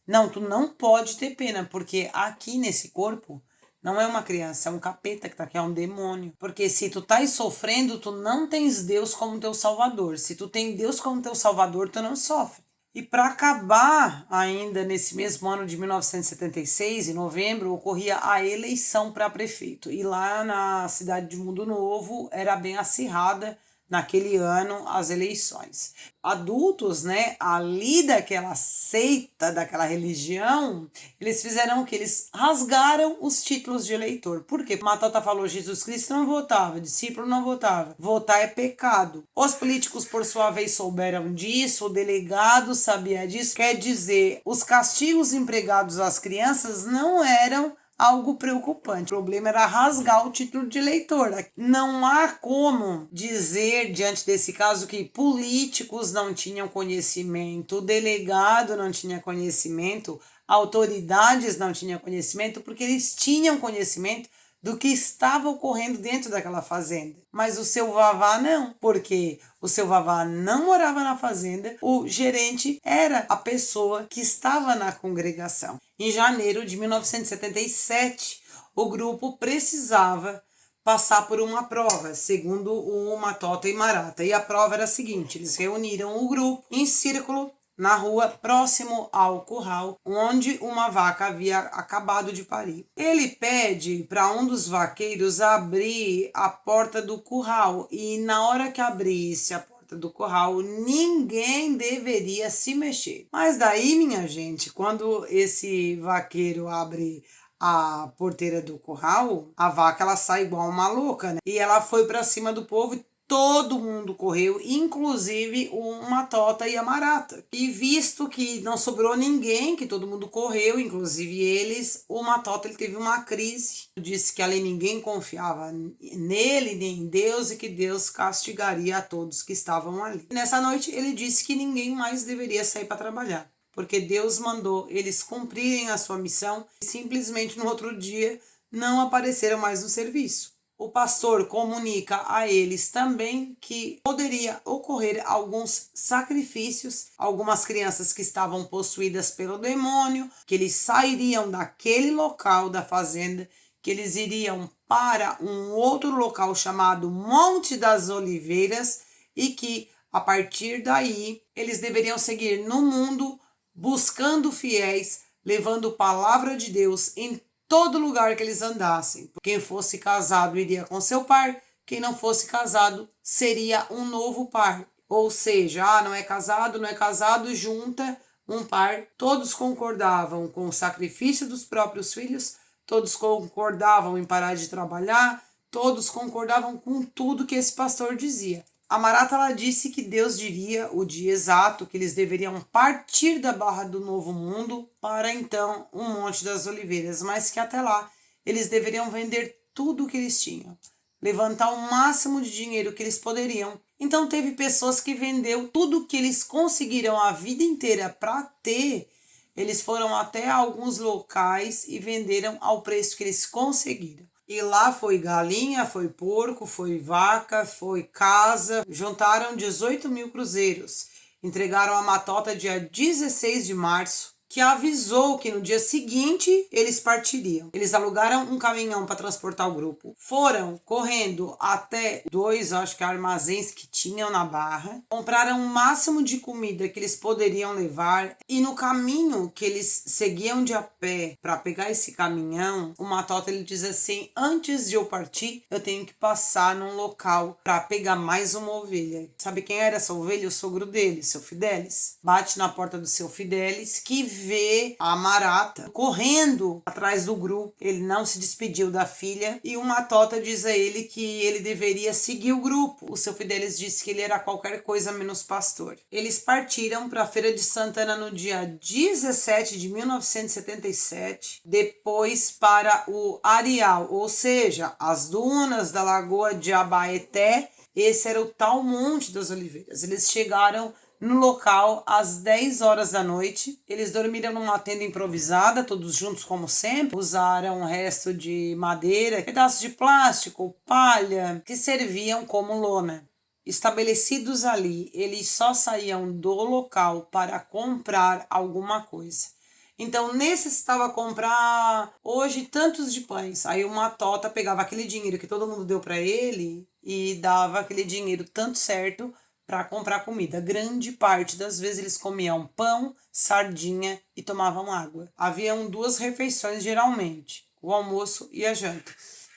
Não, tu não pode ter pena, porque aqui nesse corpo não é uma criança, é um capeta que tá aqui, é um demônio. Porque se tu tá sofrendo, tu não tens Deus como teu salvador. Se tu tem Deus como teu salvador, tu não sofre. E para acabar, ainda nesse mesmo ano de 1976, em novembro, ocorria a eleição para prefeito. E lá na cidade de Mundo Novo era bem acirrada naquele ano as eleições. Adultos, né, ali daquela seita, daquela religião, eles fizeram o que? Eles rasgaram os títulos de eleitor. Por quê? Matata falou, Jesus Cristo não votava, discípulo não votava. Votar é pecado. Os políticos, por sua vez, souberam disso, o delegado sabia disso. Quer dizer, os castigos empregados às crianças não eram algo preocupante. O problema era rasgar o título de eleitor. Não há como dizer, diante desse caso, que políticos não tinham conhecimento, o delegado não tinha conhecimento, autoridades não tinham conhecimento, porque eles tinham conhecimento do que estava ocorrendo dentro daquela fazenda. Mas o seu Vavá não, porque o seu Vavá não morava na fazenda, o gerente era a pessoa que estava na congregação. Em janeiro de 1977, o grupo precisava passar por uma prova, segundo o Matota e Marata. E a prova era a seguinte, eles reuniram o grupo em círculo na rua próximo ao curral, onde uma vaca havia acabado de parir. Ele pede para um dos vaqueiros abrir a porta do curral e na hora que abrisse a porta do curral, ninguém deveria se mexer. Mas daí, minha gente, quando esse vaqueiro abre a porteira do curral, a vaca ela sai igual uma louca, né? E ela foi para cima do povo e todo mundo correu, inclusive o Matota e a Marata. E visto que não sobrou ninguém, que todo mundo correu, inclusive eles, o Matota ele teve uma crise. Disse que ali ninguém confiava nele, nem em Deus, e que Deus castigaria a todos que estavam ali. E nessa noite ele disse que ninguém mais deveria sair para trabalhar, porque Deus mandou eles cumprirem a sua missão e simplesmente no outro dia não apareceram mais no serviço. O pastor comunica a eles também que poderia ocorrer alguns sacrifícios, algumas crianças que estavam possuídas pelo demônio, que eles sairiam daquele local da fazenda, que eles iriam para um outro local chamado Monte das Oliveiras e que, a partir daí, eles deveriam seguir no mundo buscando fiéis, levando palavra de Deus em todo lugar que eles andassem. Quem fosse casado iria com seu par, quem não fosse casado seria um novo par. Ou seja, não é casado, junta um par. Todos concordavam com o sacrifício dos próprios filhos, todos concordavam em parar de trabalhar, todos concordavam com tudo que esse pastor dizia. A Marata ela disse que Deus diria o dia exato que eles deveriam partir da Barra do Novo Mundo para então o Monte das Oliveiras, mas que até lá eles deveriam vender tudo o que eles tinham, levantar o máximo de dinheiro que eles poderiam. Então teve pessoas que vendeu tudo o que eles conseguiram a vida inteira para ter. Eles foram até alguns locais e venderam ao preço que eles conseguiram. E lá foi galinha, foi porco, foi vaca, foi casa. Juntaram 18 mil cruzeiros. Entregaram a Matota dia 16 de março, que avisou que no dia seguinte eles partiriam. Eles alugaram um caminhão para transportar o grupo. Foram correndo até dois, acho que armazéns que tinham na Barra. Compraram o máximo de comida que eles poderiam levar. E no caminho que eles seguiam de a pé para pegar esse caminhão, o Matota ele diz assim, antes de eu partir, eu tenho que passar num local para pegar mais uma ovelha. Sabe quem era essa ovelha? O sogro dele, seu Fidelis. Bate na porta do seu Fidelis, que vê a Marata correndo atrás do grupo. Ele não se despediu da filha e o Matota diz a ele que ele deveria seguir o grupo. O seu Fidelis disse que ele era qualquer coisa menos pastor. Eles partiram para a Feira de Santana no dia 17 de 1977, depois para o Areal, ou seja, as dunas da Lagoa de Abaeté. Esse era o tal Monte das Oliveiras. Eles chegaram no local às 10 horas da noite. Eles dormiram numa tenda improvisada, todos juntos como sempre. Usaram um resto de madeira, pedaços de plástico, palha, que serviam como lona. Estabelecidos ali, eles só saíam do local para comprar alguma coisa. Então, necessitava comprar hoje tantos de pães. Aí o Matota pegava aquele dinheiro que todo mundo deu para ele e dava aquele dinheiro tanto certo para comprar comida. Grande parte das vezes eles comiam pão, sardinha e tomavam água. Haviam 2 refeições geralmente, o almoço e a janta.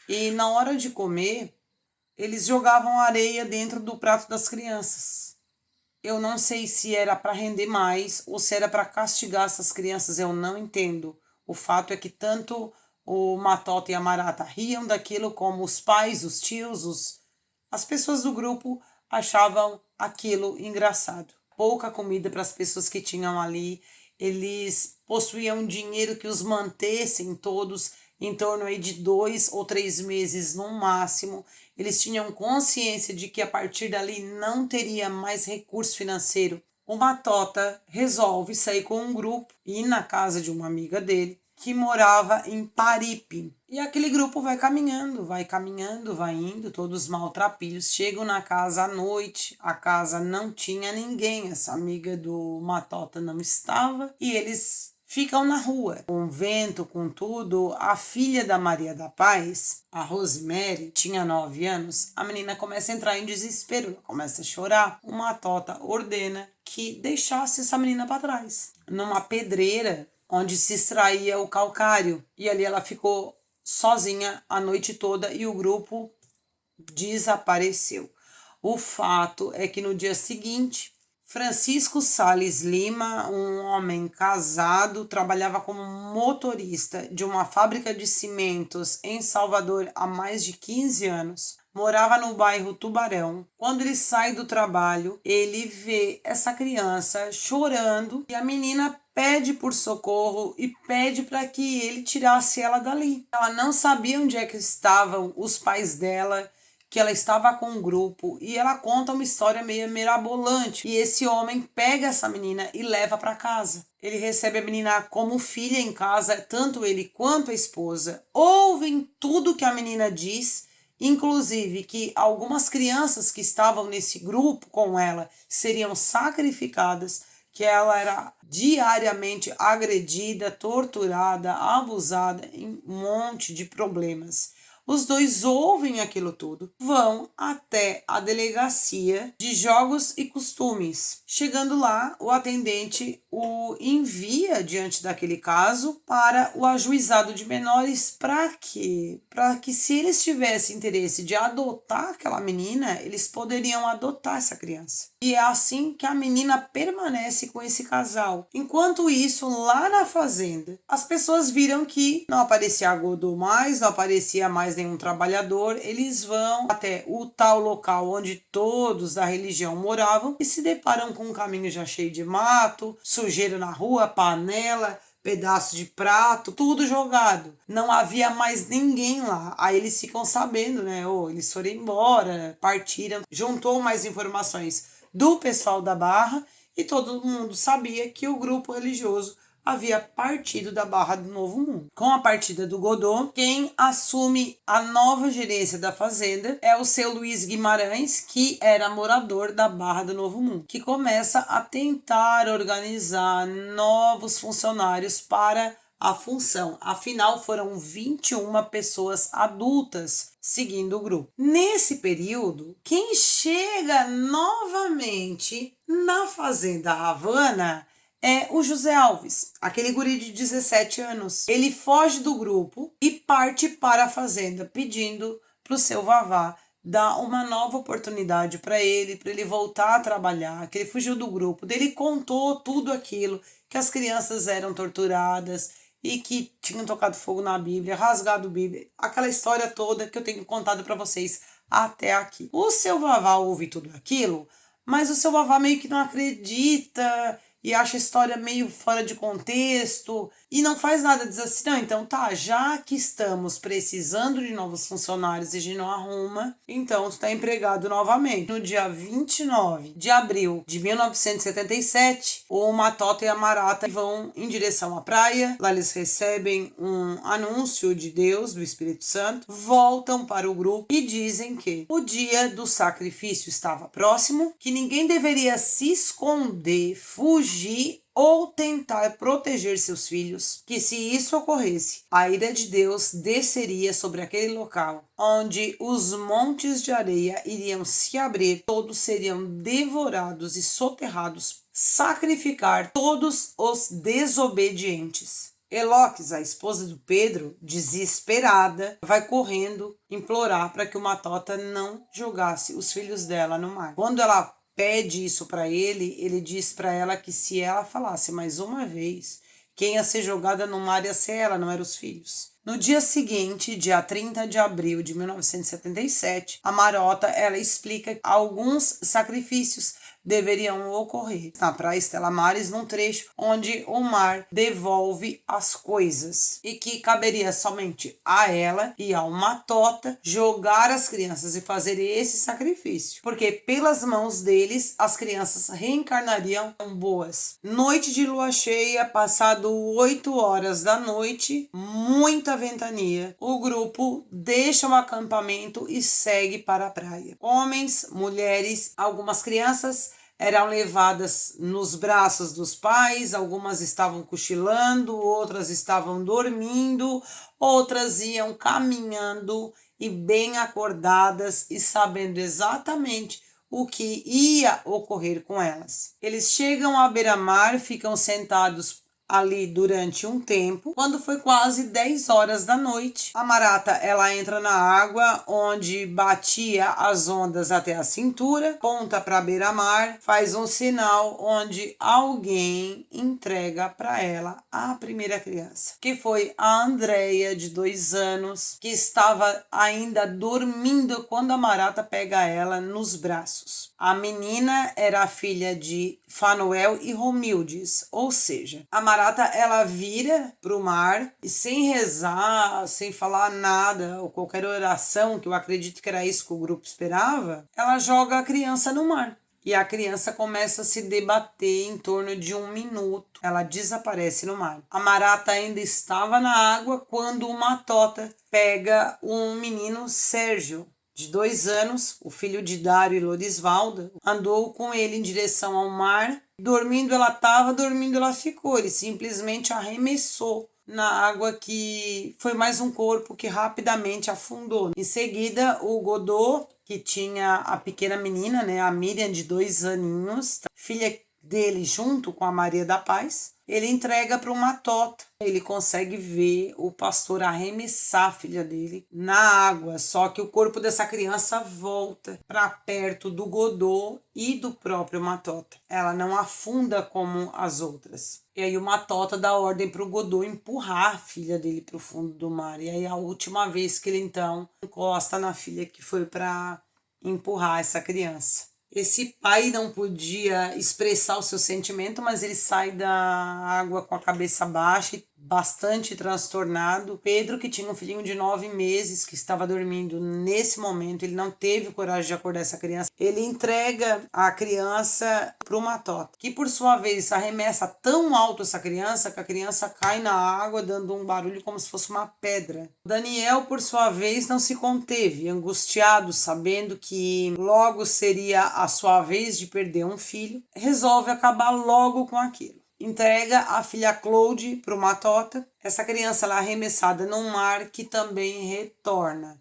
E na hora de comer, eles jogavam areia dentro do prato das crianças. Eu não sei se era para render mais ou se era para castigar essas crianças, eu não entendo. O fato é que tanto o Matota e a Marata riam daquilo, como os pais, os tios, as pessoas do grupo achavam aquilo engraçado. Pouca comida para as pessoas que tinham ali. Eles possuíam dinheiro que os mantessem todos em torno aí de 2 ou 3 meses no máximo. Eles tinham consciência de que a partir dali não teria mais recurso financeiro. O Matota resolve sair com um grupo e ir na casa de uma amiga dele que morava em Paripe. E aquele grupo vai caminhando, vai indo, todos maltrapilhos. Chegam na casa à noite, a casa não tinha ninguém, essa amiga do Matota não estava e eles ficam na rua. Com vento, com tudo, a filha da Maria da Paz, a Rosemary, tinha 9 anos. A menina começa a entrar em desespero, começa a chorar. O Matota ordena que deixasse essa menina para trás, numa pedreira onde se extraía o calcário. E ali ela ficou sozinha a noite toda e o grupo desapareceu. O fato é que no dia seguinte, Francisco Sales Lima, um homem casado, trabalhava como motorista de uma fábrica de cimentos em Salvador há mais de 15 anos. Morava no bairro Tubarão. Quando ele sai do trabalho, ele vê essa criança chorando e a menina pede por socorro e pede para que ele tirasse ela dali. Ela não sabia onde é que estavam os pais dela, que ela estava com um grupo, e ela conta uma história meio mirabolante. E esse homem pega essa menina e leva para casa. Ele recebe a menina como filha em casa, tanto ele quanto a esposa. Ouvem tudo que a menina diz, inclusive que algumas crianças que estavam nesse grupo com ela seriam sacrificadas, que ela era diariamente agredida, torturada, abusada, em um monte de problemas. Os dois ouvem aquilo tudo, vão até a delegacia de jogos e costumes. Chegando lá, o atendente o envia diante daquele caso para o ajuizado de menores. Para quê? Para que, se eles tivessem interesse de adotar aquela menina, eles poderiam adotar essa criança. E é assim que a menina permanece com esse casal. Enquanto isso, lá na fazenda, as pessoas viram que não aparecia Godot mais, não aparecia mais nenhum trabalhador. Eles vão até o tal local onde todos da religião moravam e se deparam com um caminho já cheio de mato, sujeira na rua, panela, pedaço de prato, tudo jogado. Não havia mais ninguém lá. Aí eles ficam sabendo, né? Eles foram embora, partiram. Juntou mais informações do pessoal da Barra e todo mundo sabia que o grupo religioso havia partido da Barra do Novo Mundo. Com a partida do Godot, quem assume a nova gerência da fazenda é o seu Luiz Guimarães, que era morador da Barra do Novo Mundo, que começa a tentar organizar novos funcionários para a função. Afinal, foram 21 pessoas adultas seguindo o grupo. Nesse período, quem chega novamente na Fazenda Havana é o José Alves, aquele guri de 17 anos. Ele foge do grupo e parte para a fazenda pedindo para o seu Vavá dá uma nova oportunidade para ele voltar a trabalhar, que ele fugiu do grupo. Daí ele contou tudo aquilo, que as crianças eram torturadas e que tinham tocado fogo na Bíblia, rasgado a Bíblia, aquela história toda que eu tenho contado para vocês até aqui. O seu Vavá ouve tudo aquilo, mas o seu Vavá meio que não acredita e acha a história meio fora de contexto e não faz nada, diz assim, não, então tá, já que estamos precisando de novos funcionários e a gente não arruma, então tu tá empregado novamente. No dia 29 de abril de 1977, o Matota e a Marata vão em direção à praia, lá eles recebem um anúncio de Deus, do Espírito Santo, voltam para o grupo e dizem que o dia do sacrifício estava próximo, que ninguém deveria se esconder, fugir ou tentar proteger seus filhos, que se isso ocorresse, a ira de Deus desceria sobre aquele local, onde os montes de areia iriam se abrir, todos seriam devorados e soterrados, sacrificar todos os desobedientes. Eloques, a esposa do Pedro, desesperada, vai correndo implorar para que o Matota não jogasse os filhos dela no mar. Quando ela pede isso para ele diz para ela que se ela falasse mais uma vez, quem ia ser jogada no mar ia ser ela, não eram os filhos. No dia seguinte, dia 30 de abril de 1977, a Marota ela explica que alguns sacrifícios deveriam ocorrer na praia Estela Maris, num trecho onde o mar devolve as coisas e que caberia somente a ela e ao Matota jogar as crianças e fazer esse sacrifício, porque pelas mãos deles as crianças reencarnariam boas. Noite de lua cheia, passado 8 horas da noite, muita ventania, o grupo deixa o acampamento e segue para a praia. Homens, mulheres, algumas crianças eram levadas nos braços dos pais, algumas estavam cochilando, outras estavam dormindo, outras iam caminhando e bem acordadas e sabendo exatamente o que ia ocorrer com elas. Eles chegam à beira-mar, ficam sentados ali durante um tempo. Quando foi quase 10 horas da noite, a Marata ela entra na água onde batia as ondas até a cintura, ponta para a beira-mar, faz um sinal onde alguém entrega para ela a primeira criança, que foi a Andréia, de 2 anos, que estava ainda dormindo quando a Marata pega ela nos braços. A menina era a filha de Fanuel e Romildes, ou seja, a Marata ela vira para o mar e sem rezar, sem falar nada ou qualquer oração, que eu acredito que era isso que o grupo esperava, ela joga a criança no mar. E a criança começa a se debater em torno de 1 minuto. Ela desaparece no mar. A Marata ainda estava na água quando o Matota pega um menino, Sérgio, de 2 anos, o filho de Dário e Lorisvalda, andou com ele em direção ao mar. Dormindo ela estava, dormindo ela ficou. Ele simplesmente arremessou na água, que foi mais um corpo que rapidamente afundou. Em seguida, o Godot, que tinha a pequena menina, né, a Miriam, de 2 aninhos, filha dele junto com a Maria da Paz, ele entrega para o Matota. Ele consegue ver o pastor arremessar a filha dele na água, só que o corpo dessa criança volta para perto do Godot e do próprio Matota. Ela não afunda como as outras. E aí o Matota dá ordem para o Godot empurrar a filha dele para o fundo do mar. E aí é a última vez que ele então encosta na filha que foi para empurrar essa criança. Esse pai não podia expressar o seu sentimento, mas ele sai da água com a cabeça baixa e bastante transtornado. Pedro, que tinha um filhinho de 9 meses que estava dormindo nesse momento, ele não teve coragem de acordar essa criança. Ele entrega a criança para o Matota, que por sua vez arremessa tão alto essa criança que a criança cai na água dando um barulho como se fosse uma pedra. Daniel, por sua vez, não se conteve, angustiado, sabendo que logo seria a sua vez de perder um filho, resolve acabar logo com aquilo. Entrega a filha Claude para o Matota. Essa criança ela é arremessada num mar que também retorna.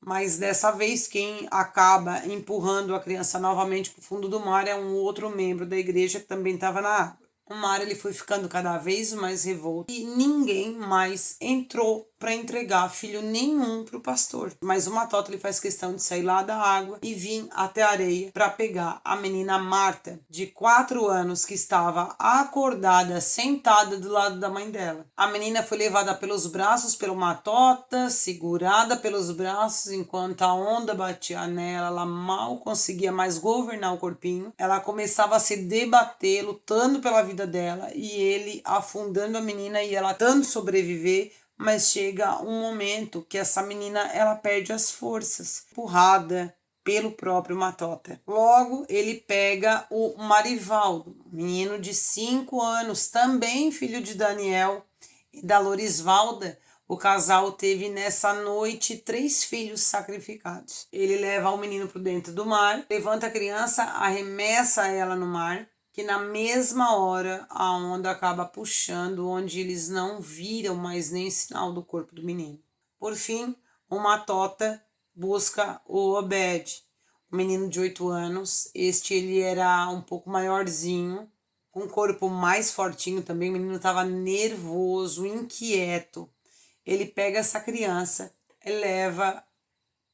Mas dessa vez quem acaba empurrando a criança novamente para o fundo do mar é um outro membro da igreja que também estava na água. O mar ele foi ficando cada vez mais revolto e ninguém mais entrou para entregar filho nenhum para o pastor. Mas o Matota ele faz questão de sair lá da água e vir até a areia para pegar a menina Marta, de 4 anos, que estava acordada, sentada do lado da mãe dela. A menina foi levada pelos braços pelo Matota, segurada pelos braços enquanto a onda batia nela. Ela mal conseguia mais governar o corpinho. Ela começava a se debater, lutando pela vida dela, e ele afundando a menina e ela tentando sobreviver. Mas chega um momento que essa menina ela perde as forças, empurrada pelo próprio Matota. Logo, ele pega o Marivaldo, menino de 5 anos, também filho de Daniel e da Lorisvalda. O casal teve nessa noite 3 filhos sacrificados. Ele leva o menino para dentro do mar, levanta a criança, arremessa ela no mar, que na mesma hora a onda acaba puxando, onde eles não viram mais nem sinal do corpo do menino. Por fim, o Matota busca o Obed, um menino de 8 anos. Ele era um pouco maiorzinho, com um corpo mais fortinho também. O menino estava nervoso, inquieto. Ele pega essa criança e leva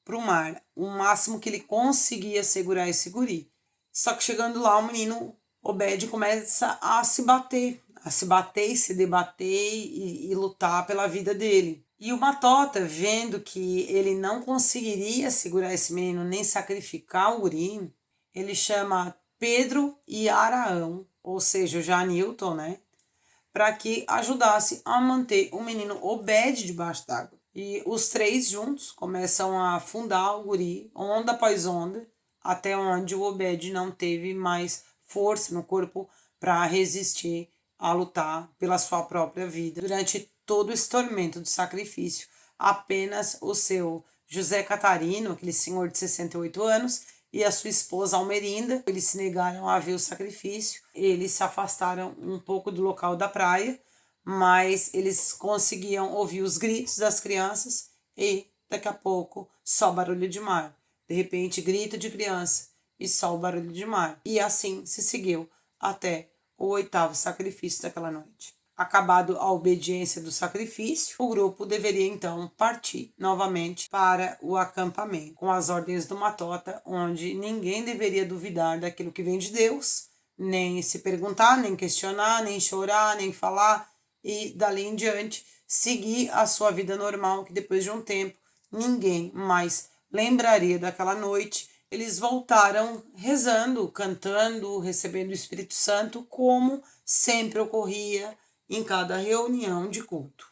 para o mar, o máximo que ele conseguia segurar esse guri. Só que chegando lá, o menino Obed começa a se bater e se debater e lutar pela vida dele. E o Matota, vendo que ele não conseguiria segurar esse menino nem sacrificar o guri, ele chama Pedro e Araão, ou seja, o Janilton, né? Para que ajudasse a manter o menino Obed debaixo d'água. E os 3 juntos começam a afundar o guri, onda após onda, até onde o Obed não teve mais força no corpo para resistir a lutar pela sua própria vida. Durante todo esse tormento do sacrifício, apenas o seu José Catarino, aquele senhor de 68 anos, e a sua esposa Almerinda, eles se negaram a ver o sacrifício. Eles se afastaram um pouco do local da praia, mas eles conseguiam ouvir os gritos das crianças e, daqui a pouco, só barulho de mar. De repente, grito de criança e só o barulho de mar. E assim se seguiu até o 8º sacrifício daquela noite. Acabado a obediência do sacrifício, o grupo deveria então partir novamente para o acampamento, com as ordens do Matota, onde ninguém deveria duvidar daquilo que vem de Deus, nem se perguntar, nem questionar, nem chorar, nem falar, e dali em diante seguir a sua vida normal, que depois de um tempo ninguém mais lembraria daquela noite. Eles voltaram rezando, cantando, recebendo o Espírito Santo, como sempre ocorria em cada reunião de culto.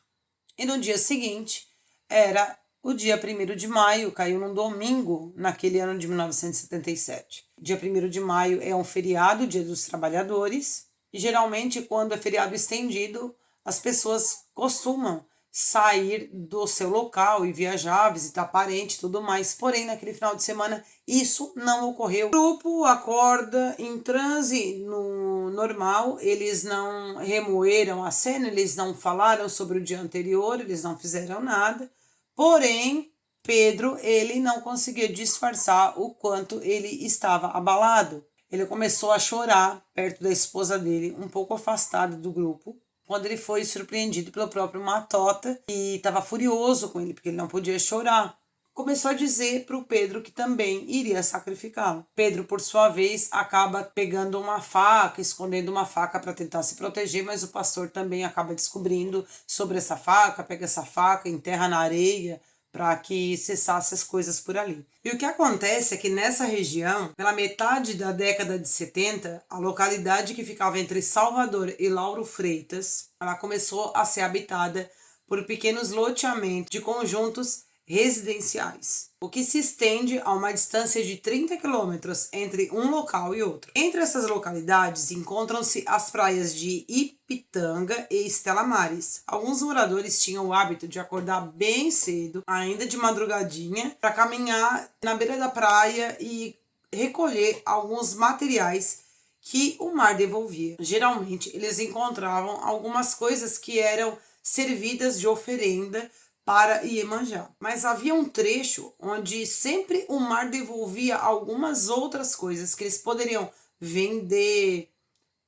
E no dia seguinte, era o dia 1º de maio, caiu num domingo, naquele ano de 1977. Dia 1º de maio é um feriado, Dia dos Trabalhadores, e geralmente quando é feriado estendido, as pessoas costumam sair do seu local e viajar, visitar parente e tudo mais. Porém, naquele final de semana, isso não ocorreu. O grupo acorda em transe no normal, eles não remoeram a cena, eles não falaram sobre o dia anterior, eles não fizeram nada. Porém, Pedro, ele não conseguia disfarçar o quanto ele estava abalado. Ele começou a chorar perto da esposa dele, um pouco afastado do grupo, quando ele foi surpreendido pelo próprio Matota, que estava furioso com ele, porque ele não podia chorar. Começou a dizer para o Pedro que também iria sacrificá-lo. Pedro, por sua vez, acaba pegando uma faca, escondendo uma faca para tentar se proteger, mas o pastor também acaba descobrindo sobre essa faca, pega essa faca, enterra na areia, para que cessasse as coisas por ali. E o que acontece é que nessa região, pela metade da década de 70, a localidade que ficava entre Salvador e Lauro Freitas, ela começou a ser habitada por pequenos loteamentos de conjuntos residenciais, o que se estende a uma distância de 30 quilômetros entre um local e outro. Entre essas localidades encontram-se as praias de Ipitanga e Estela Maris. Alguns moradores tinham o hábito de acordar bem cedo, ainda de madrugadinha, para caminhar na beira da praia e recolher alguns materiais que o mar devolvia. Geralmente, eles encontravam algumas coisas que eram servidas de oferenda para Iemanjá. Mas havia um trecho onde sempre o mar devolvia algumas outras coisas que eles poderiam vender,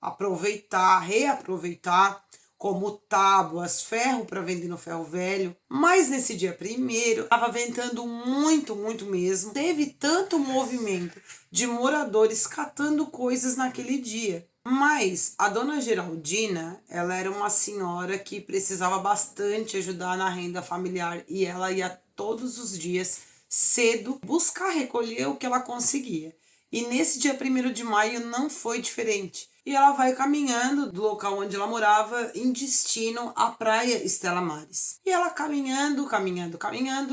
aproveitar, reaproveitar, como tábuas, ferro para vender no ferro velho. Mas nesse dia primeiro, estava ventando muito, muito mesmo. Teve tanto movimento de moradores catando coisas naquele dia. Mas a dona Geraldina, ela era uma senhora que precisava bastante ajudar na renda familiar e ela ia todos os dias cedo buscar recolher o que ela conseguia. E nesse dia 1º de maio não foi diferente. E ela vai caminhando do local onde ela morava em destino à praia Estela Maris. E ela caminhando,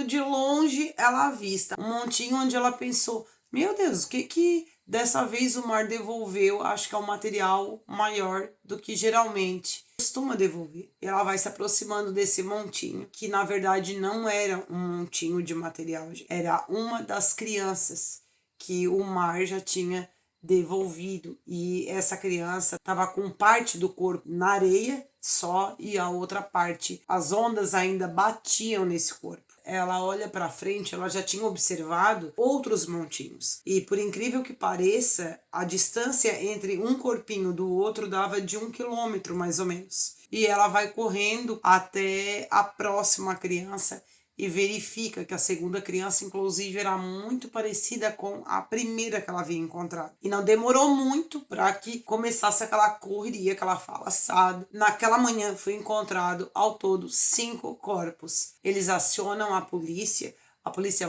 de longe ela avista um montinho onde ela pensou: meu Deus, o que dessa vez o mar devolveu? Acho que é um material maior do que geralmente costuma devolver. E ela vai se aproximando desse montinho, que na verdade não era um montinho de material, era uma das crianças que o mar já tinha devolvido, e essa criança estava com parte do corpo na areia só e a outra parte, as ondas ainda batiam nesse corpo. Ela olha para frente, ela já tinha observado outros montinhos. E por incrível que pareça, a distância entre um corpinho do outro dava de 1 quilômetro mais ou menos. E ela vai correndo até a próxima criança e verifica que a segunda criança, inclusive, era muito parecida com a primeira que ela havia encontrado. E não demorou muito para que começasse aquela correria, aquela falaçada. Naquela manhã foi encontrado, ao todo, 5 corpos. Eles acionam a polícia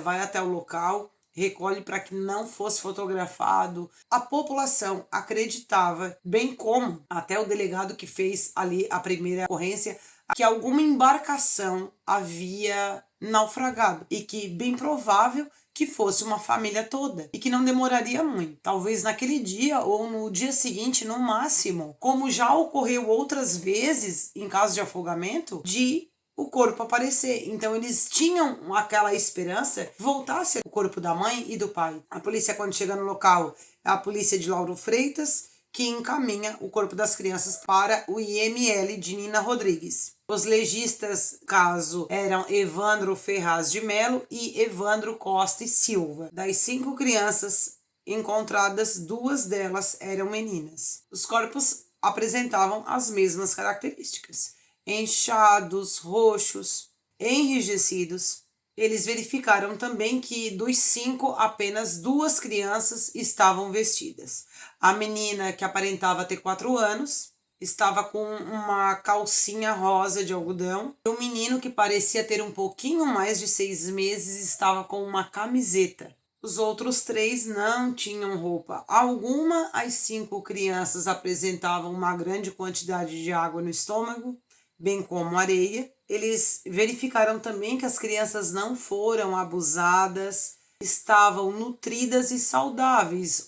vai até o local, recolhe para que não fosse fotografado. A população acreditava, bem como até o delegado que fez ali a primeira ocorrência, que alguma embarcação havia naufragado e que bem provável que fosse uma família toda e que não demoraria muito, talvez naquele dia ou no dia seguinte no máximo, como já ocorreu outras vezes em caso de afogamento, de o corpo aparecer. Então eles tinham aquela esperança que voltasse o corpo da mãe e do pai. A polícia, quando chega no local, é a polícia de Lauro Freitas que encaminha o corpo das crianças para o IML de Nina Rodrigues. Os legistas, caso, eram Evandro Ferraz de Melo e Evandro Costa e Silva. Das 5 crianças encontradas, 2 delas eram meninas. Os corpos apresentavam as mesmas características: inchados, roxos, enrijecidos. Eles verificaram também que dos 5, apenas 2 crianças estavam vestidas. A menina, que aparentava ter 4 anos, estava com uma calcinha rosa de algodão. E o menino, que parecia ter um pouquinho mais de 6 meses, estava com uma camiseta. Os outros 3 não tinham roupa alguma. As 5 crianças apresentavam uma grande quantidade de água no estômago, bem como areia. Eles verificaram também que as crianças não foram abusadas, estavam nutridas e saudáveis,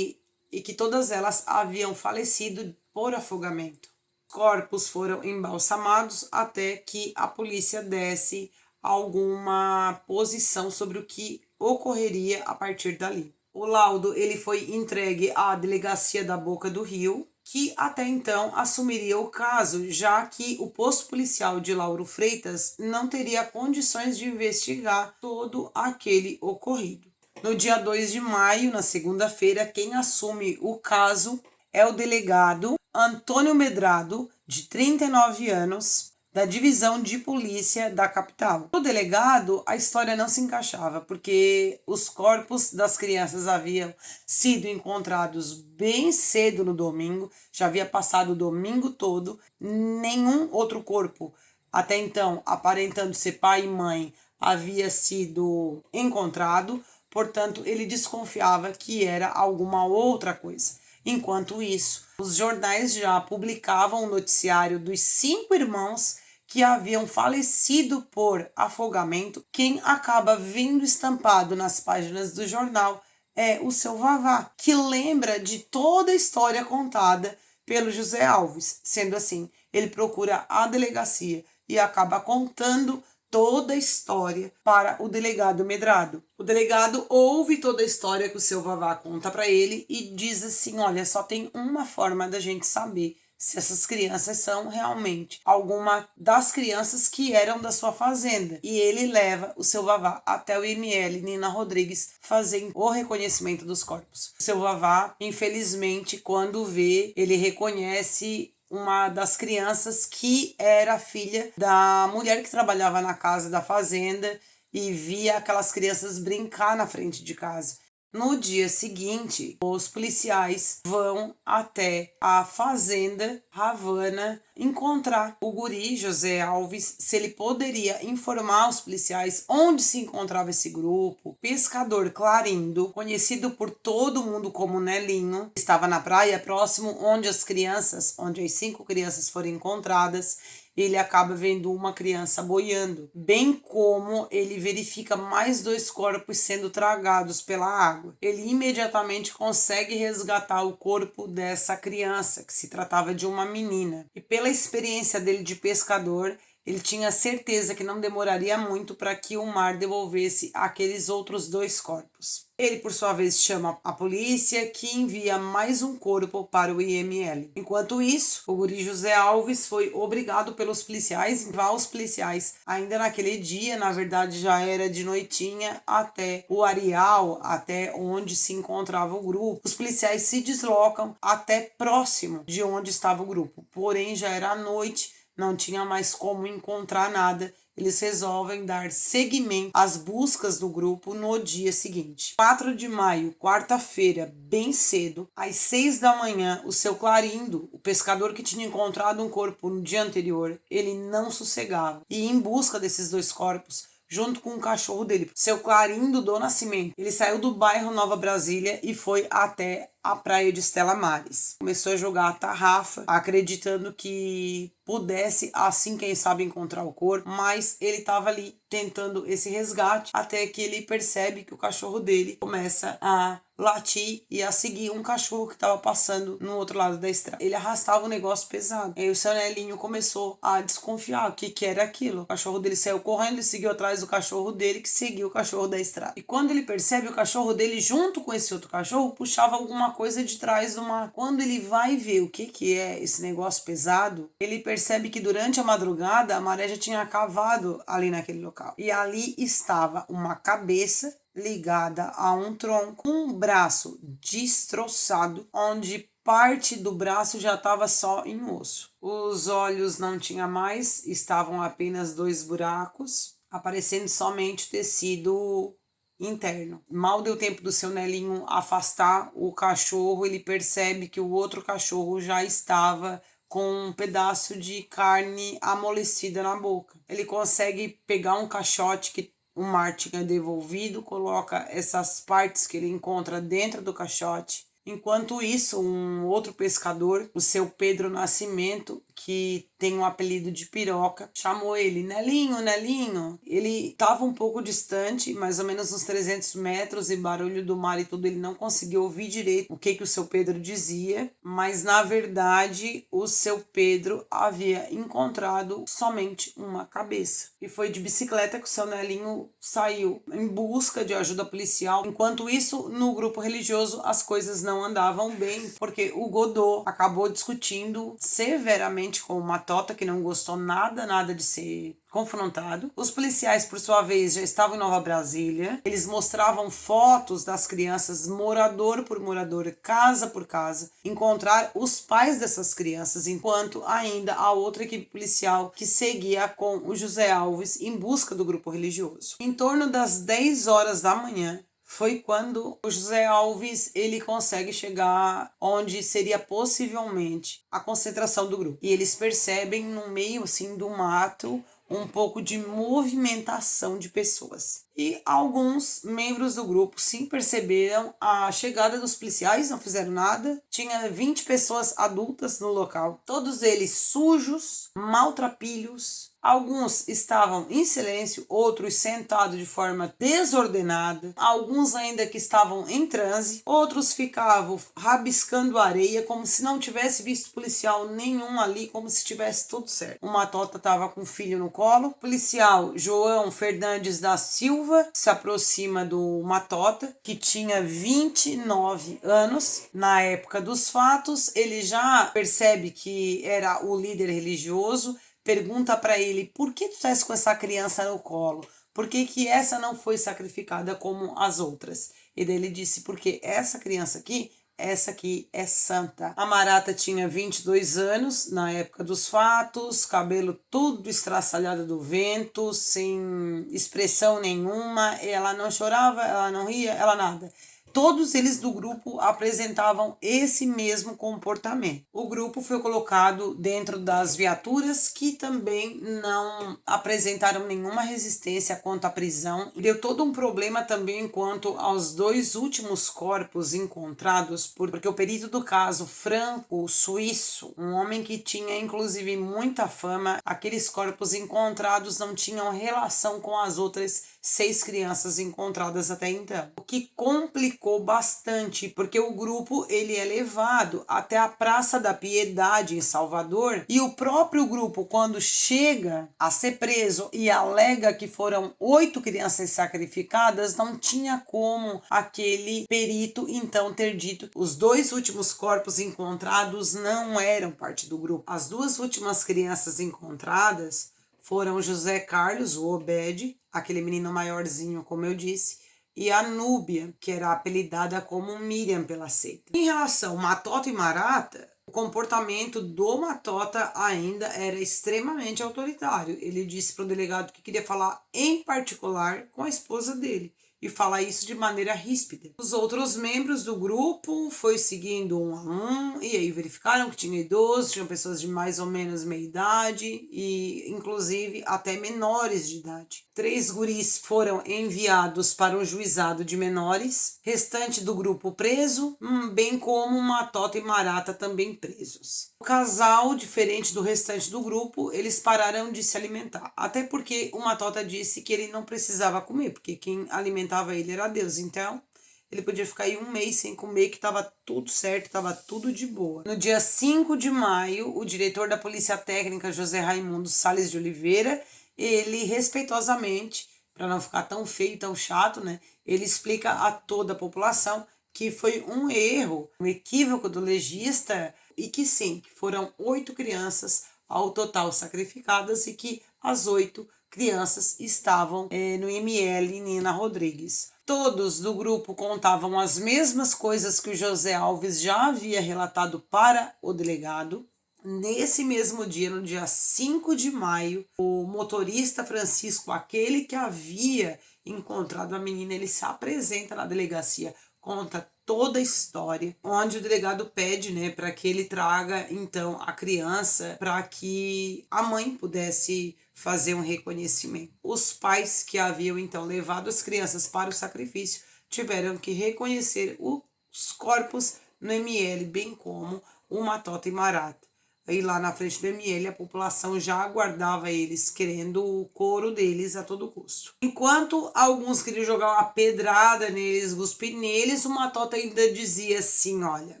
e que todas elas haviam falecido por afogamento. Corpos foram embalsamados até que a polícia desse alguma posição sobre o que ocorreria a partir dali. O laudo ele foi entregue à delegacia da Boca do Rio, que até então assumiria o caso, já que o posto policial de Lauro Freitas não teria condições de investigar todo aquele ocorrido. No dia 2 de maio, na segunda-feira, quem assume o caso é o delegado Antônio Medrado, de 39 anos, da divisão de polícia da capital. O delegado, a história não se encaixava, porque os corpos das crianças haviam sido encontrados bem cedo no domingo, já havia passado o domingo todo, nenhum outro corpo, até então aparentando ser pai e mãe, havia sido encontrado, portanto ele desconfiava que era alguma outra coisa. Enquanto isso, os jornais já publicavam o noticiário dos 5 irmãos que haviam falecido por afogamento. Quem acaba vindo estampado nas páginas do jornal é o seu Vavá, que lembra de toda a história contada pelo José Alves. Sendo assim, ele procura a delegacia e acaba contando toda a história para o delegado Medrado. O delegado ouve toda a história que o seu Vavá conta para ele e diz assim: olha, só tem uma forma da gente saber se essas crianças são realmente alguma das crianças que eram da sua fazenda. E ele leva o seu Vavá até o IML Nina Rodrigues fazer o reconhecimento dos corpos. O seu Vavá, infelizmente, quando vê, ele reconhece uma das crianças que era filha da mulher que trabalhava na casa da fazenda e via aquelas crianças brincar na frente de casa. No dia seguinte, os policiais vão até a fazenda Havana encontrar o guri José Alves, se ele poderia informar os policiais onde se encontrava esse grupo. O pescador Clarindo, conhecido por todo mundo como Nelinho, estava na praia próximo onde as 5 crianças foram encontradas. Ele acaba vendo uma criança boiando, bem como ele verifica mais 2 corpos sendo tragados pela água. Ele imediatamente consegue resgatar o corpo dessa criança, que se tratava de uma menina. E pela experiência dele de pescador, ele tinha certeza que não demoraria muito para que o mar devolvesse aqueles outros 2 corpos. Ele, por sua vez, chama a polícia, que envia mais um corpo para o IML. Enquanto isso, o guri José Alves foi obrigado pelos policiais, os policiais, ainda naquele dia, na verdade já era de noitinha, até o areal, até onde se encontrava o grupo. Os policiais se deslocam até próximo de onde estava o grupo, porém já era à noite, não tinha mais como encontrar nada. Eles resolvem dar seguimento às buscas do grupo no dia seguinte. 4 de maio, quarta-feira, bem cedo, às 6 da manhã, o seu Clarindo, o pescador que tinha encontrado um corpo no dia anterior, ele não sossegava. E em busca desses 2 corpos, junto com o cachorro dele, seu Clarindo do Nascimento, ele saiu do bairro Nova Brasília e foi até a praia de Estela Maris. Começou a jogar a tarrafa, acreditando que pudesse, assim, quem sabe, encontrar o corpo, mas ele estava ali tentando esse resgate, até que ele percebe que o cachorro dele começa a latir e a seguir um cachorro que estava passando no outro lado da estrada. Ele arrastava um negócio pesado. Aí o seu Nelinho começou a desconfiar o que era aquilo. O cachorro dele saiu correndo e seguiu atrás do cachorro dele, que seguiu o cachorro da estrada. E quando ele percebe, o cachorro dele, junto com esse outro cachorro, puxava alguma coisa de trás do mar. Quando ele vai ver o que é esse negócio pesado, ele percebe que durante a madrugada a maré já tinha cavado ali naquele local. E ali estava uma cabeça ligada a um tronco, um braço destroçado, onde parte do braço já estava só em osso. Os olhos não tinha mais, estavam apenas 2 buracos, aparecendo somente tecido interno. Mal deu tempo do seu Nelinho afastar o cachorro, ele percebe que o outro cachorro já estava com um pedaço de carne amolecida na boca. Ele consegue pegar um caixote que o mar tinha devolvido, coloca essas partes que ele encontra dentro do caixote. Enquanto isso, um outro pescador, o seu Pedro Nascimento, que tem um apelido de Piroca, chamou ele, Nelinho, Nelinho. Ele estava um pouco distante, mais ou menos uns 300 metros, e barulho do mar e tudo, ele não conseguiu ouvir direito o que o seu Pedro dizia, mas na verdade o seu Pedro havia encontrado somente uma cabeça. E foi de bicicleta que o seu Nelinho saiu em busca de ajuda policial. Enquanto isso, no grupo religioso, as coisas não andavam bem, porque o Godot acabou discutindo severamente com uma tota que não gostou nada de ser confrontado. Os policiais, por sua vez, já estavam em Nova Brasília. Eles mostravam fotos das crianças, morador por morador, casa por casa, encontrar os pais dessas crianças, enquanto ainda a outra equipe policial que seguia com o José Alves em busca do grupo religioso. Em torno das 10 horas da manhã, foi quando o José Alves ele consegue chegar onde seria possivelmente a concentração do grupo. E eles percebem no meio assim do mato um pouco de movimentação de pessoas. E alguns membros do grupo sim perceberam a chegada dos policiais, não fizeram nada. Tinha 20 pessoas adultas no local, todos eles sujos, maltrapilhos. Alguns estavam em silêncio, outros sentados de forma desordenada, alguns ainda que estavam em transe, outros ficavam rabiscando areia como se não tivesse visto policial nenhum ali, como se tivesse tudo certo. Uma tota estava com o filho no colo. O policial João Fernandes da Silva Silva se aproxima do Matota, que tinha 29 anos na época dos fatos. Ele já percebe que era o líder religioso, pergunta para ele: por que tu estás com essa criança no colo? Por que que essa não foi sacrificada como as outras? E daí ele disse: porque essa criança aqui, essa aqui é santa. A Marata tinha 22 anos na época dos fatos, cabelo tudo estraçalhado do vento, sem expressão nenhuma. Ela não chorava, ela não ria, ela nada. Todos eles do grupo apresentavam esse mesmo comportamento. O grupo foi colocado dentro das viaturas, que também não apresentaram nenhuma resistência quanto à prisão. Deu todo um problema também quanto aos 2 últimos corpos encontrados, porque o perito do caso, franco-suíço, um homem que tinha inclusive muita fama, aqueles corpos encontrados não tinham relação com as outras 6 crianças encontradas até então. O que complicou bastante, porque o grupo ele é levado até a Praça da Piedade em Salvador, e o próprio grupo, quando chega a ser preso e alega que foram 8 crianças sacrificadas, não tinha como aquele perito então ter dito: os 2 últimos corpos encontrados não eram parte do grupo. As 2 últimas crianças encontradas foram José Carlos, o Obed, aquele menino maiorzinho, como eu disse, e a Núbia, que era apelidada como Miriam pela seita. Em relação a Matota e Marata, o comportamento do Matota ainda era extremamente autoritário. Ele disse para o delegado que queria falar em particular com a esposa dele, e falar isso de maneira ríspida. Os outros membros do grupo foi seguindo um a um, e aí verificaram que tinha idosos, tinham pessoas de mais ou menos meia idade, e inclusive até menores de idade. 3 guris foram enviados para o juizado de menores, restante do grupo preso, bem como Matota e Marata também presos. O casal, diferente do restante do grupo, eles pararam de se alimentar, até porque o Matota disse que ele não precisava comer, porque quem alimentava ele era Deus. Então ele podia ficar aí 1 mês sem comer, que estava tudo certo, estava tudo de boa. No dia 5 de maio, o diretor da Polícia Técnica, José Raimundo Salles de Oliveira, ele respeitosamente, para não ficar tão feio, tão chato, né, ele explica a toda a população que foi um erro, um equívoco do legista, e que sim, que foram 8 crianças ao total sacrificadas, e que as 8 crianças estavam no IML Nina Rodrigues. Todos do grupo contavam as mesmas coisas que o José Alves já havia relatado para o delegado. Nesse mesmo dia, no dia 5 de maio, o motorista Francisco, aquele que havia encontrado a menina, ele se apresenta na delegacia, conta toda a história, onde o delegado pede, né, para que ele traga então a criança, para que a mãe pudesse fazer um reconhecimento. Os pais que haviam então levado as crianças para o sacrifício tiveram que reconhecer os corpos no ML, bem como o Matota e Marata. Aí lá na frente do ML, a população já aguardava eles, querendo o couro deles a todo custo. Enquanto alguns queriam jogar uma pedrada neles, cuspir neles, o Matota ainda dizia assim: olha,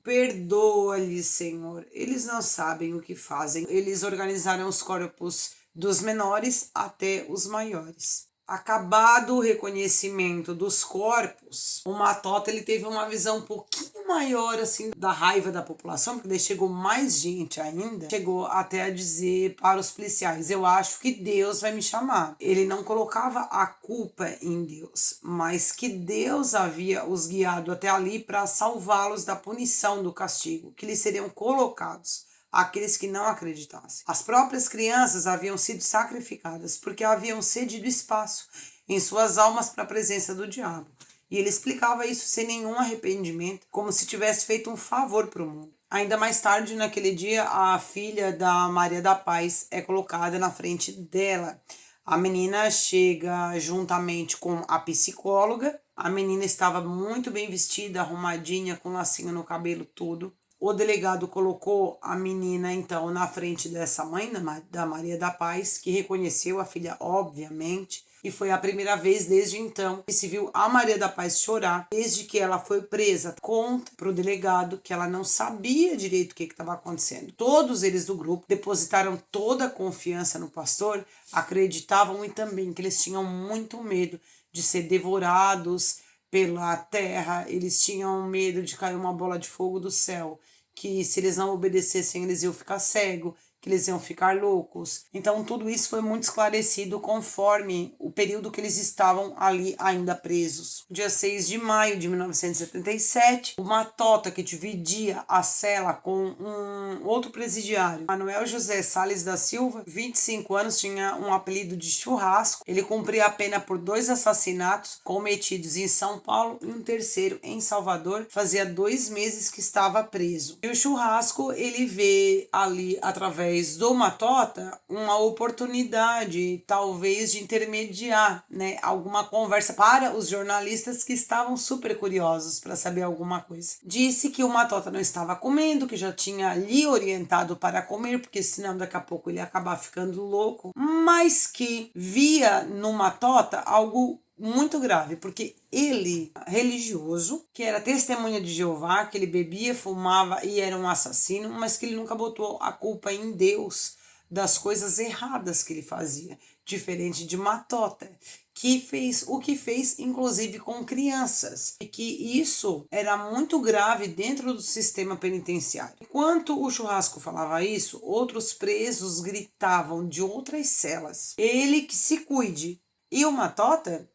perdoa-lhes, Senhor, eles não sabem o que fazem. Eles organizaram os corpos dos menores até os maiores. Acabado o reconhecimento dos corpos, o Matota ele teve uma visão um pouquinho maior assim da raiva da população, porque daí chegou mais gente ainda, chegou até a dizer para os policiais: eu acho que Deus vai me chamar. Ele não colocava a culpa em Deus, mas que Deus havia os guiado até ali para salvá-los da punição, do castigo, que lhes seriam colocados aqueles que não acreditassem. As próprias crianças haviam sido sacrificadas porque haviam cedido espaço em suas almas para a presença do diabo. E ele explicava isso sem nenhum arrependimento, como se tivesse feito um favor para o mundo. Ainda mais tarde, naquele dia, a filha da Maria da Paz é colocada na frente dela. A menina chega juntamente com a psicóloga. A menina estava muito bem vestida, arrumadinha, com lacinho no cabelo, tudo. O delegado colocou a menina, então, na frente dessa mãe, da Maria da Paz, que reconheceu a filha, obviamente, e foi a primeira vez desde então que se viu a Maria da Paz chorar, desde que ela foi presa. Conta para o delegado que ela não sabia direito o que estava acontecendo. Todos eles do grupo depositaram toda a confiança no pastor, acreditavam e também que eles tinham muito medo de ser devorados pela terra, eles tinham medo de cair uma bola de fogo do céu, que se eles não obedecessem eles iam ficar cegos, que eles iam ficar loucos. Então tudo isso foi muito esclarecido conforme o período que eles estavam ali ainda presos. Dia 6 de maio de 1977, o Matota, que dividia a cela com um outro presidiário, Manuel José Salles da Silva, 25 anos, tinha um apelido de Churrasco. Ele cumpria a pena por 2 assassinatos cometidos em São Paulo e um terceiro em Salvador. Fazia 2 meses que estava preso. E o Churrasco, ele vê ali, através do Matota, uma oportunidade talvez de intermediar, né, alguma conversa para os jornalistas que estavam super curiosos para saber alguma coisa. Disse que o Matota não estava comendo, que já tinha lhe orientado para comer, porque senão daqui a pouco ele ia acabar ficando louco, mas que via no Matota algo muito grave, porque ele, religioso, que era testemunha de Jeová, que ele bebia, fumava e era um assassino, mas que ele nunca botou a culpa em Deus das coisas erradas que ele fazia, diferente de Matota, que fez o que fez, inclusive com crianças, e que isso era muito grave dentro do sistema penitenciário. Enquanto o Churrasco falava isso, outros presos gritavam de outras celas: ele que se cuide. E o Matota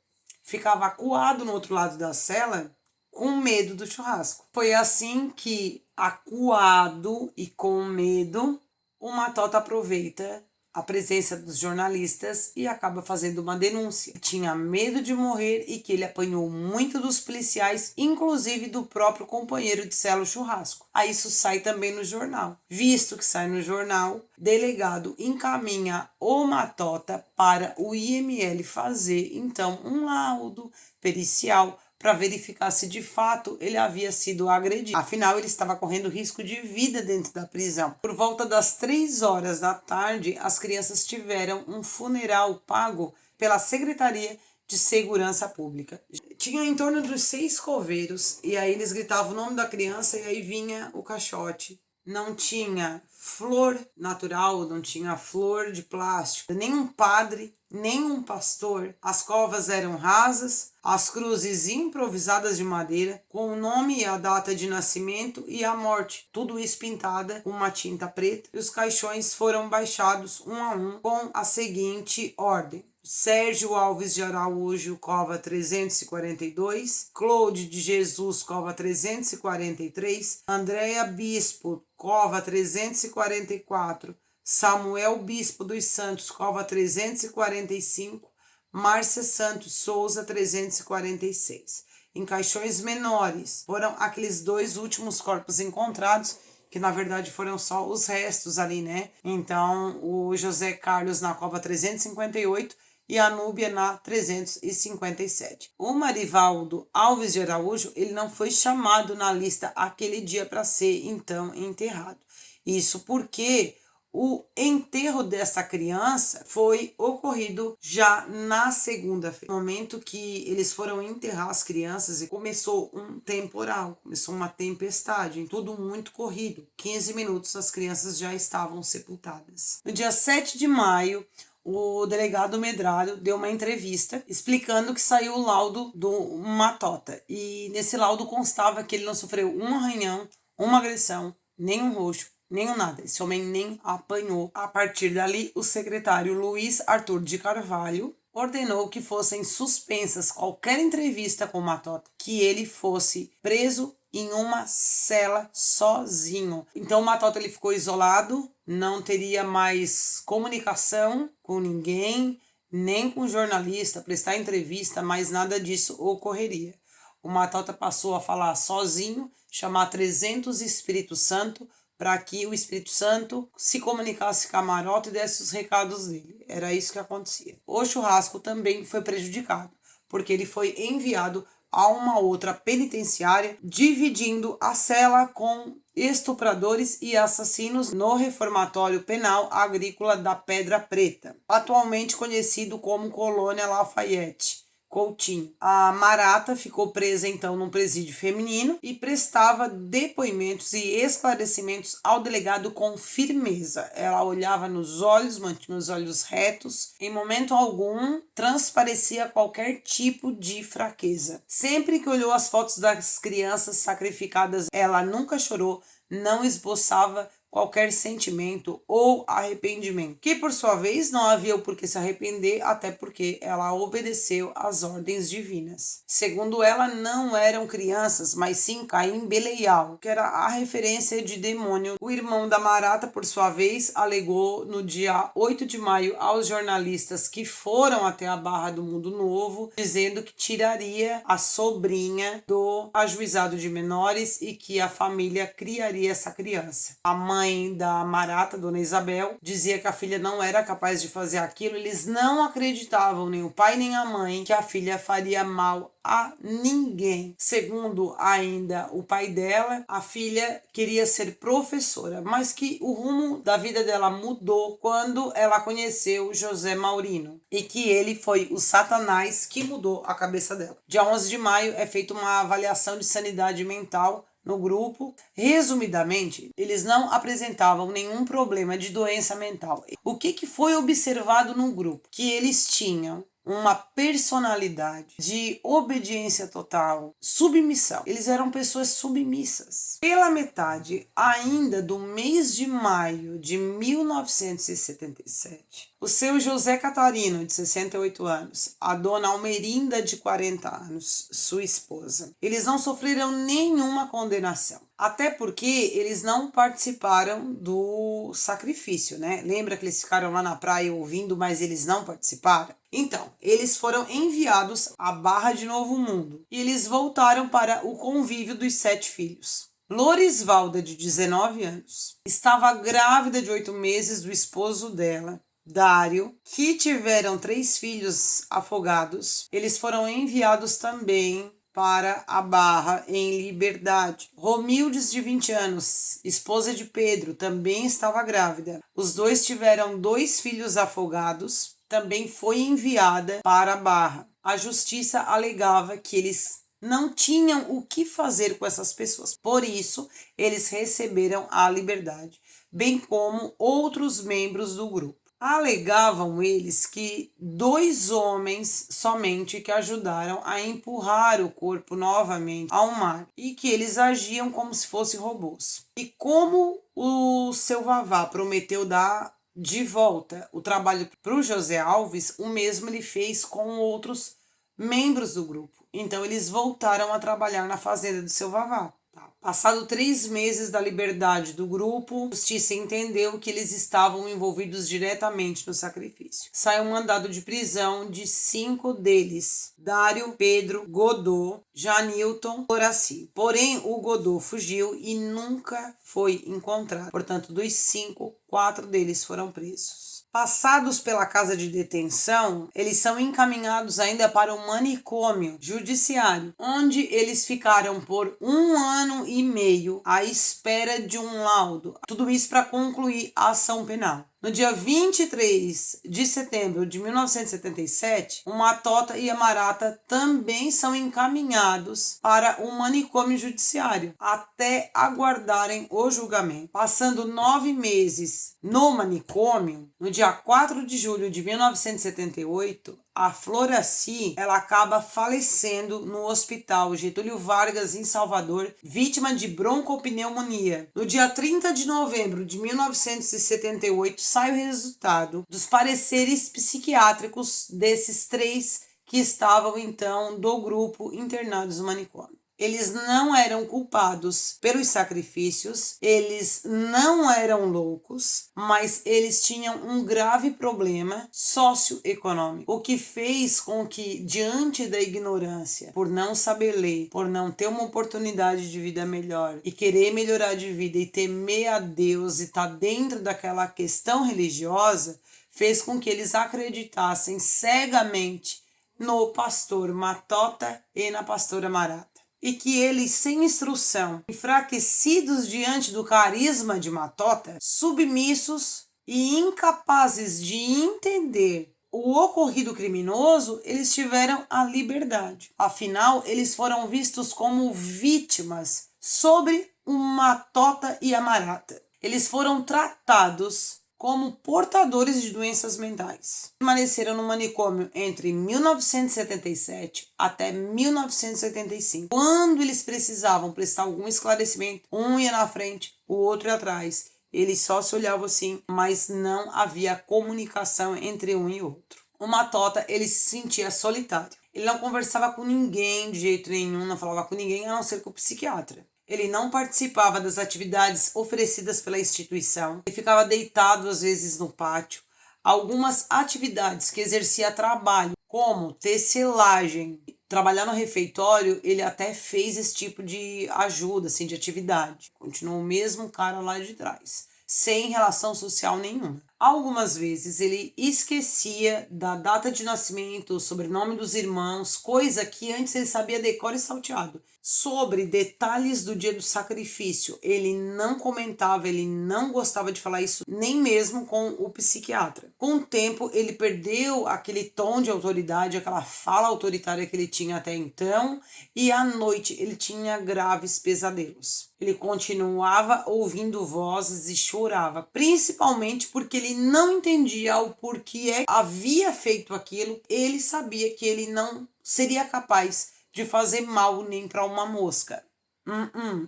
ficava acuado no outro lado da cela com medo do Churrasco. Foi assim que, acuado e com medo, o Matota aproveita a presença dos jornalistas e acaba fazendo uma denúncia. Tinha medo de morrer e que ele apanhou muito dos policiais, inclusive do próprio companheiro de cela, o Churrasco. Aí isso sai também no jornal. Visto que sai no jornal, delegado encaminha o Matota para o IML fazer, então, um laudo pericial para verificar se de fato ele havia sido agredido. Afinal, ele estava correndo risco de vida dentro da prisão. Por volta das 3 horas da tarde, as crianças tiveram um funeral pago pela Secretaria de Segurança Pública. Tinha em torno dos 6 coveiros, e aí eles gritavam o nome da criança e aí vinha o caixote. Não tinha flor natural, não tinha flor de plástico, nenhum padre, nenhum pastor. As covas eram rasas, as cruzes improvisadas de madeira, com o nome e a data de nascimento e a morte, tudo isso pintada com uma tinta preta, e os caixões foram baixados um a um com a seguinte ordem: Sérgio Alves de Araújo, cova 342, Clode de Jesus, cova 343, Andréa Bispo, cova 344, Samuel Bispo dos Santos, cova 345, Márcia Santos Souza, 346. Em caixões menores, foram aqueles 2 últimos corpos encontrados, que na verdade foram só os restos ali, né? Então, o José Carlos na cova 358 e a Núbia na 357. O Marivaldo Alves de Araújo, ele não foi chamado na lista aquele dia para ser, então, enterrado. Isso porque o enterro dessa criança foi ocorrido já na segunda-feira, no momento que eles foram enterrar as crianças, e começou um temporal, começou uma tempestade, tudo muito corrido. 15 minutos as crianças já estavam sepultadas. No dia 7 de maio, o delegado Medrado deu uma entrevista explicando que saiu o laudo do Matota. E nesse laudo constava que ele não sofreu um arranhão, uma agressão, nenhum roxo, nenhum nada. Esse homem nem apanhou. A partir dali, o secretário Luiz Arthur de Carvalho ordenou que fossem suspensas qualquer entrevista com o Matota, que ele fosse preso em uma cela sozinho. Então o Matota ele ficou isolado, não teria mais comunicação com ninguém, nem com jornalista, prestar entrevista, mas nada disso ocorreria. O Matota passou a falar sozinho, chamar 300 Espírito Santo, para que o Espírito Santo se comunicasse com a Marota e desse os recados dele. Era isso que acontecia. O Churrasco também foi prejudicado, porque ele foi enviado a uma outra penitenciária, dividindo a cela com estupradores e assassinos no Reformatório Penal Agrícola da Pedra Preta, atualmente conhecido como Colônia Lafayette, Coutinho. A Marata ficou presa então num presídio feminino e prestava depoimentos e esclarecimentos ao delegado com firmeza. Ela olhava nos olhos, mantinha os olhos retos, em momento algum transparecia qualquer tipo de fraqueza. Sempre que olhou as fotos das crianças sacrificadas, ela nunca chorou, não esboçava qualquer sentimento ou arrependimento, que por sua vez não havia o porquê se arrepender, até porque ela obedeceu às ordens divinas. Segundo ela, não eram crianças, mas sim Caim Belial, que era a referência de demônio. O irmão da Marata, por sua vez, alegou no dia 8 de maio aos jornalistas que foram até a Barra do Mundo Novo, dizendo que tiraria a sobrinha do ajuizado de menores e que a família criaria essa criança. A mãe da Marata, Dona Isabel, dizia que a filha não era capaz de fazer aquilo. Eles não acreditavam, nem o pai nem a mãe, que a filha faria mal a ninguém. Segundo ainda o pai dela, a filha queria ser professora, mas que o rumo da vida dela mudou quando ela conheceu José Maurino e que ele foi o Satanás que mudou a cabeça dela. Dia 11 de maio é feita uma avaliação de sanidade mental no grupo. Resumidamente, eles não apresentavam nenhum problema de doença mental. O que foi observado no grupo? Que eles tinham uma personalidade de obediência total, submissão. Eles eram pessoas submissas. Pela metade ainda do mês de maio de 1977, o seu José Catarino, de 68 anos, a dona Almerinda, de 40 anos, sua esposa, eles não sofreram nenhuma condenação. Até porque eles não participaram do sacrifício, né? Lembra que eles ficaram lá na praia ouvindo, mas eles não participaram? Então, eles foram enviados à Barra de Novo Mundo e eles voltaram para o convívio dos 7 filhos. Lorisvalda, de 19 anos, estava grávida de 8 meses do esposo dela, Dário, que tiveram 3 filhos afogados. Eles foram enviados também para a Barra em liberdade. Romildes, de 20 anos, esposa de Pedro, também estava grávida. Os dois tiveram 2 filhos afogados, também foi enviada para a Barra. A justiça alegava que eles não tinham o que fazer com essas pessoas, por isso eles receberam a liberdade, bem como outros membros do grupo. Alegavam eles que 2 homens somente que ajudaram a empurrar o corpo novamente ao mar e que eles agiam como se fossem robôs. E como o seu Vavá prometeu dar de volta o trabalho para o José Alves, o mesmo ele fez com outros membros do grupo. Então eles voltaram a trabalhar na fazenda do seu Vavá. Passado 3 meses da liberdade do grupo, a justiça entendeu que eles estavam envolvidos diretamente no sacrifício. Saiu um mandado de prisão de 5 deles: Dário, Pedro, Godô, Janilton, Horaci. Porém, o Godô fugiu e nunca foi encontrado. Portanto, dos 5, 4 deles foram presos. Passados pela casa de detenção, eles são encaminhados ainda para o manicômio judiciário, onde eles ficaram por 1 ano e meio à espera de um laudo. Tudo isso para concluir a ação penal. No dia 23 de setembro de 1977, o Matota e a Marata também são encaminhados para o manicômio judiciário até aguardarem o julgamento. Passando 9 meses no manicômio, no dia 4 de julho de 1978, a Floraci, ela acaba falecendo no Hospital Getúlio Vargas, em Salvador, vítima de broncopneumonia. No dia 30 de novembro de 1978, sai o resultado dos pareceres psiquiátricos desses 3 que estavam, então, do grupo internados no manicômio. Eles não eram culpados pelos sacrifícios, eles não eram loucos, mas eles tinham um grave problema socioeconômico, o que fez com que, diante da ignorância, por não saber ler, por não ter uma oportunidade de vida melhor e querer melhorar de vida e temer a Deus e estar dentro daquela questão religiosa, fez com que eles acreditassem cegamente no pastor Matota e na pastora Marata. E que eles, sem instrução, enfraquecidos diante do carisma de Matota, submissos e incapazes de entender o ocorrido criminoso, eles tiveram a liberdade. Afinal, eles foram vistos como vítimas sobre o Matota e a Marata. Eles foram tratados como portadores de doenças mentais. Permaneceram no manicômio entre 1977 até 1985. Quando eles precisavam prestar algum esclarecimento, um ia na frente, o outro ia atrás. Eles só se olhavam assim, mas não havia comunicação entre um e outro. O Matota, ele se sentia solitário. Ele não conversava com ninguém de jeito nenhum, não falava com ninguém, a não ser com o psiquiatra. Ele não participava das atividades oferecidas pela instituição. Ele ficava deitado, às vezes, no pátio. Algumas atividades que exercia trabalho, como tecelagem, trabalhar no refeitório, ele até fez esse tipo de ajuda, assim, de atividade. Continuou o mesmo cara lá de trás, sem relação social nenhuma. Algumas vezes ele esquecia da data de nascimento, o sobrenome dos irmãos, coisa que antes ele sabia decor e salteado. Sobre detalhes do dia do sacrifício, ele não comentava, ele não gostava de falar isso, nem mesmo com o psiquiatra. Com o tempo, ele perdeu aquele tom de autoridade, aquela fala autoritária que ele tinha até então, e à noite ele tinha graves pesadelos. Ele continuava ouvindo vozes e chorava, principalmente porque ele não entendia o porquê havia feito aquilo. Ele sabia que ele não seria capaz de fazer mal nem para uma mosca.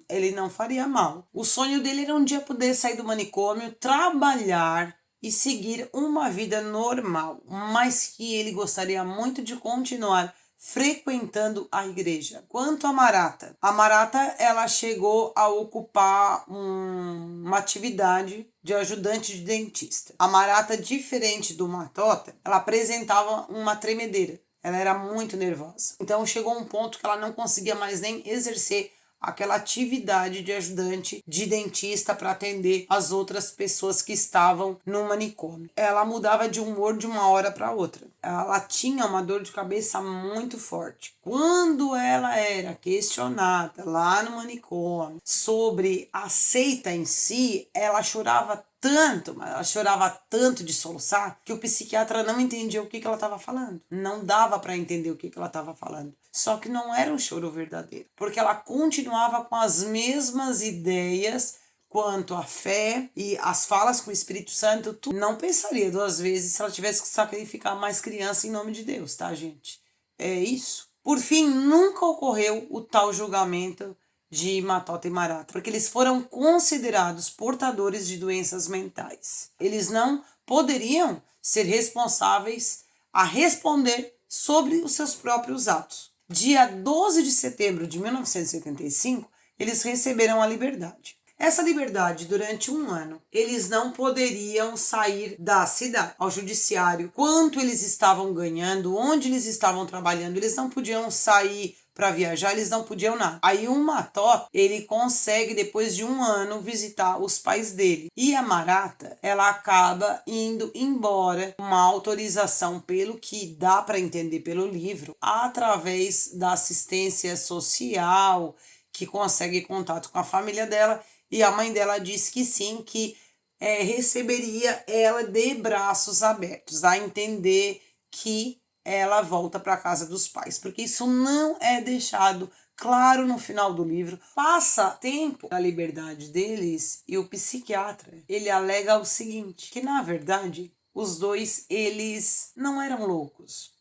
Ele não faria mal. O sonho dele era um dia poder sair do manicômio, trabalhar e seguir uma vida normal, mas que ele gostaria muito de continuar frequentando a igreja. Quanto a Marata, ela chegou a ocupar uma atividade de ajudante de dentista. A Marata, diferente do Matota, ela apresentava uma tremedeira. Ela era muito nervosa. Então chegou um ponto que ela não conseguia mais nem exercer aquela atividade de ajudante de dentista para atender as outras pessoas que estavam no manicômio. Ela mudava de humor de uma hora para outra. Ela tinha uma dor de cabeça muito forte. Quando ela era questionada lá no manicômio sobre a seita em si, ela chorava tanto, mas ela chorava tanto de soluçar, que o psiquiatra não entendia o que ela estava falando. Não dava para entender o que ela estava falando. Só que não era um choro verdadeiro, porque ela continuava com as mesmas ideias quanto à fé e as falas com o Espírito Santo. Tu não pensaria duas vezes se ela tivesse que sacrificar mais criança em nome de Deus, tá, gente? É isso. Por fim, nunca ocorreu o tal julgamento de Matota e Marata, porque eles foram considerados portadores de doenças mentais. Eles não poderiam ser responsáveis a responder sobre os seus próprios atos. Dia 12 de setembro de 1985, eles receberam a liberdade. Essa liberdade, durante um ano, eles não poderiam sair da cidade ao judiciário. Quanto eles estavam ganhando, onde eles estavam trabalhando, eles não podiam sair para viajar, eles não podiam nada. Aí o Matota, ele consegue depois de um ano visitar os pais dele. E a Marata, ela acaba indo embora com uma autorização, pelo que dá para entender pelo livro, através da assistência social, que consegue contato com a família dela, e a mãe dela disse que sim, que receberia ela de braços abertos, a entender que ela volta para a casa dos pais, porque isso não é deixado claro no final do livro. Passa tempo da liberdade deles e o psiquiatra, ele alega o seguinte, que na verdade os dois, eles não eram loucos.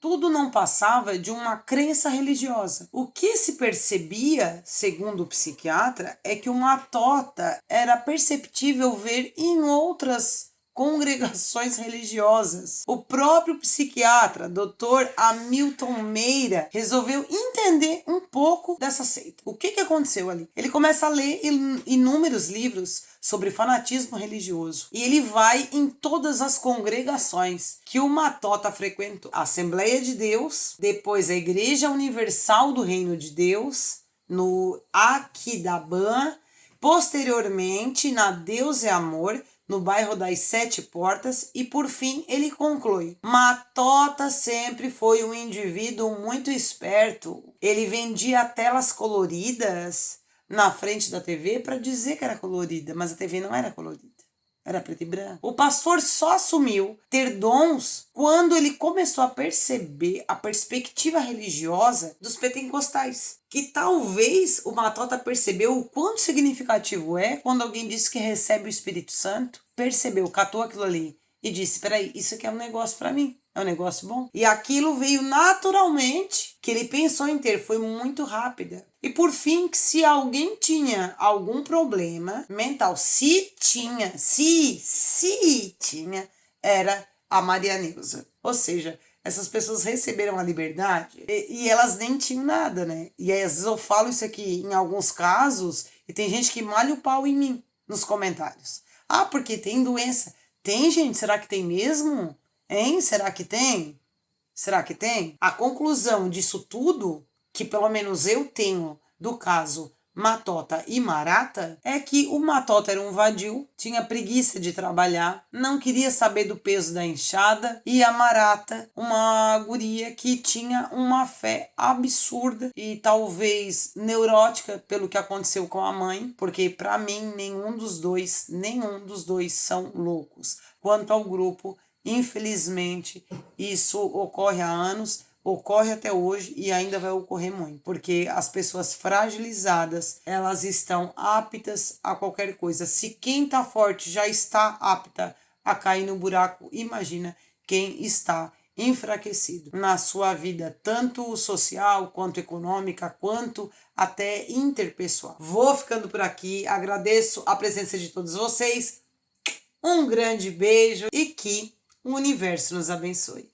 Tudo não passava de uma crença religiosa. O que se percebia, segundo o psiquiatra, é que o Matota era perceptível ver em outras congregações religiosas. O próprio psiquiatra, Dr. Hamilton Meira, resolveu entender um pouco dessa seita. O que aconteceu ali? Ele começa a ler inúmeros livros sobre fanatismo religioso. E ele vai em todas as congregações que o Matota frequentou. A Assembleia de Deus, depois a Igreja Universal do Reino de Deus, no Aquidabã, posteriormente na Deus é Amor, no bairro das Sete Portas, e por fim ele conclui: Matota sempre foi um indivíduo muito esperto. Ele vendia telas coloridas na frente da TV para dizer que era colorida, mas a TV não era colorida. Era preto e branco. O pastor só assumiu ter dons quando ele começou a perceber a perspectiva religiosa dos pentecostais. Que talvez o Matota percebeu o quanto significativo é quando alguém diz que recebe o Espírito Santo. Percebeu, catou aquilo ali e disse, peraí, isso aqui é um negócio para mim. É um negócio bom. E aquilo veio naturalmente, que ele pensou em ter, foi muito rápida. E por fim, que se alguém tinha algum problema mental, se tinha, era a Maria Neuza. Ou seja, essas pessoas receberam a liberdade e elas nem tinham nada, né? E aí, às vezes eu falo isso aqui em alguns casos e tem gente que malha o pau em mim nos comentários. Ah, porque tem doença. Tem, gente? Será que tem mesmo? Hein? Será que tem? Será que tem? A conclusão disso tudo, que pelo menos eu tenho do caso Matota e Marata, é que o Matota era um vadio, tinha preguiça de trabalhar, não queria saber do peso da enxada, e a Marata, uma guria que tinha uma fé absurda e talvez neurótica pelo que aconteceu com a mãe, porque para mim nenhum dos dois são loucos. Quanto ao grupo, infelizmente, isso ocorre há anos, ocorre até hoje e ainda vai ocorrer muito, porque as pessoas fragilizadas, elas estão aptas a qualquer coisa. Se quem tá forte já está apta a cair no buraco, imagina quem está enfraquecido na sua vida, tanto social, quanto econômica, quanto até interpessoal. Vou ficando por aqui, agradeço a presença de todos vocês, um grande beijo e que o universo nos abençoe.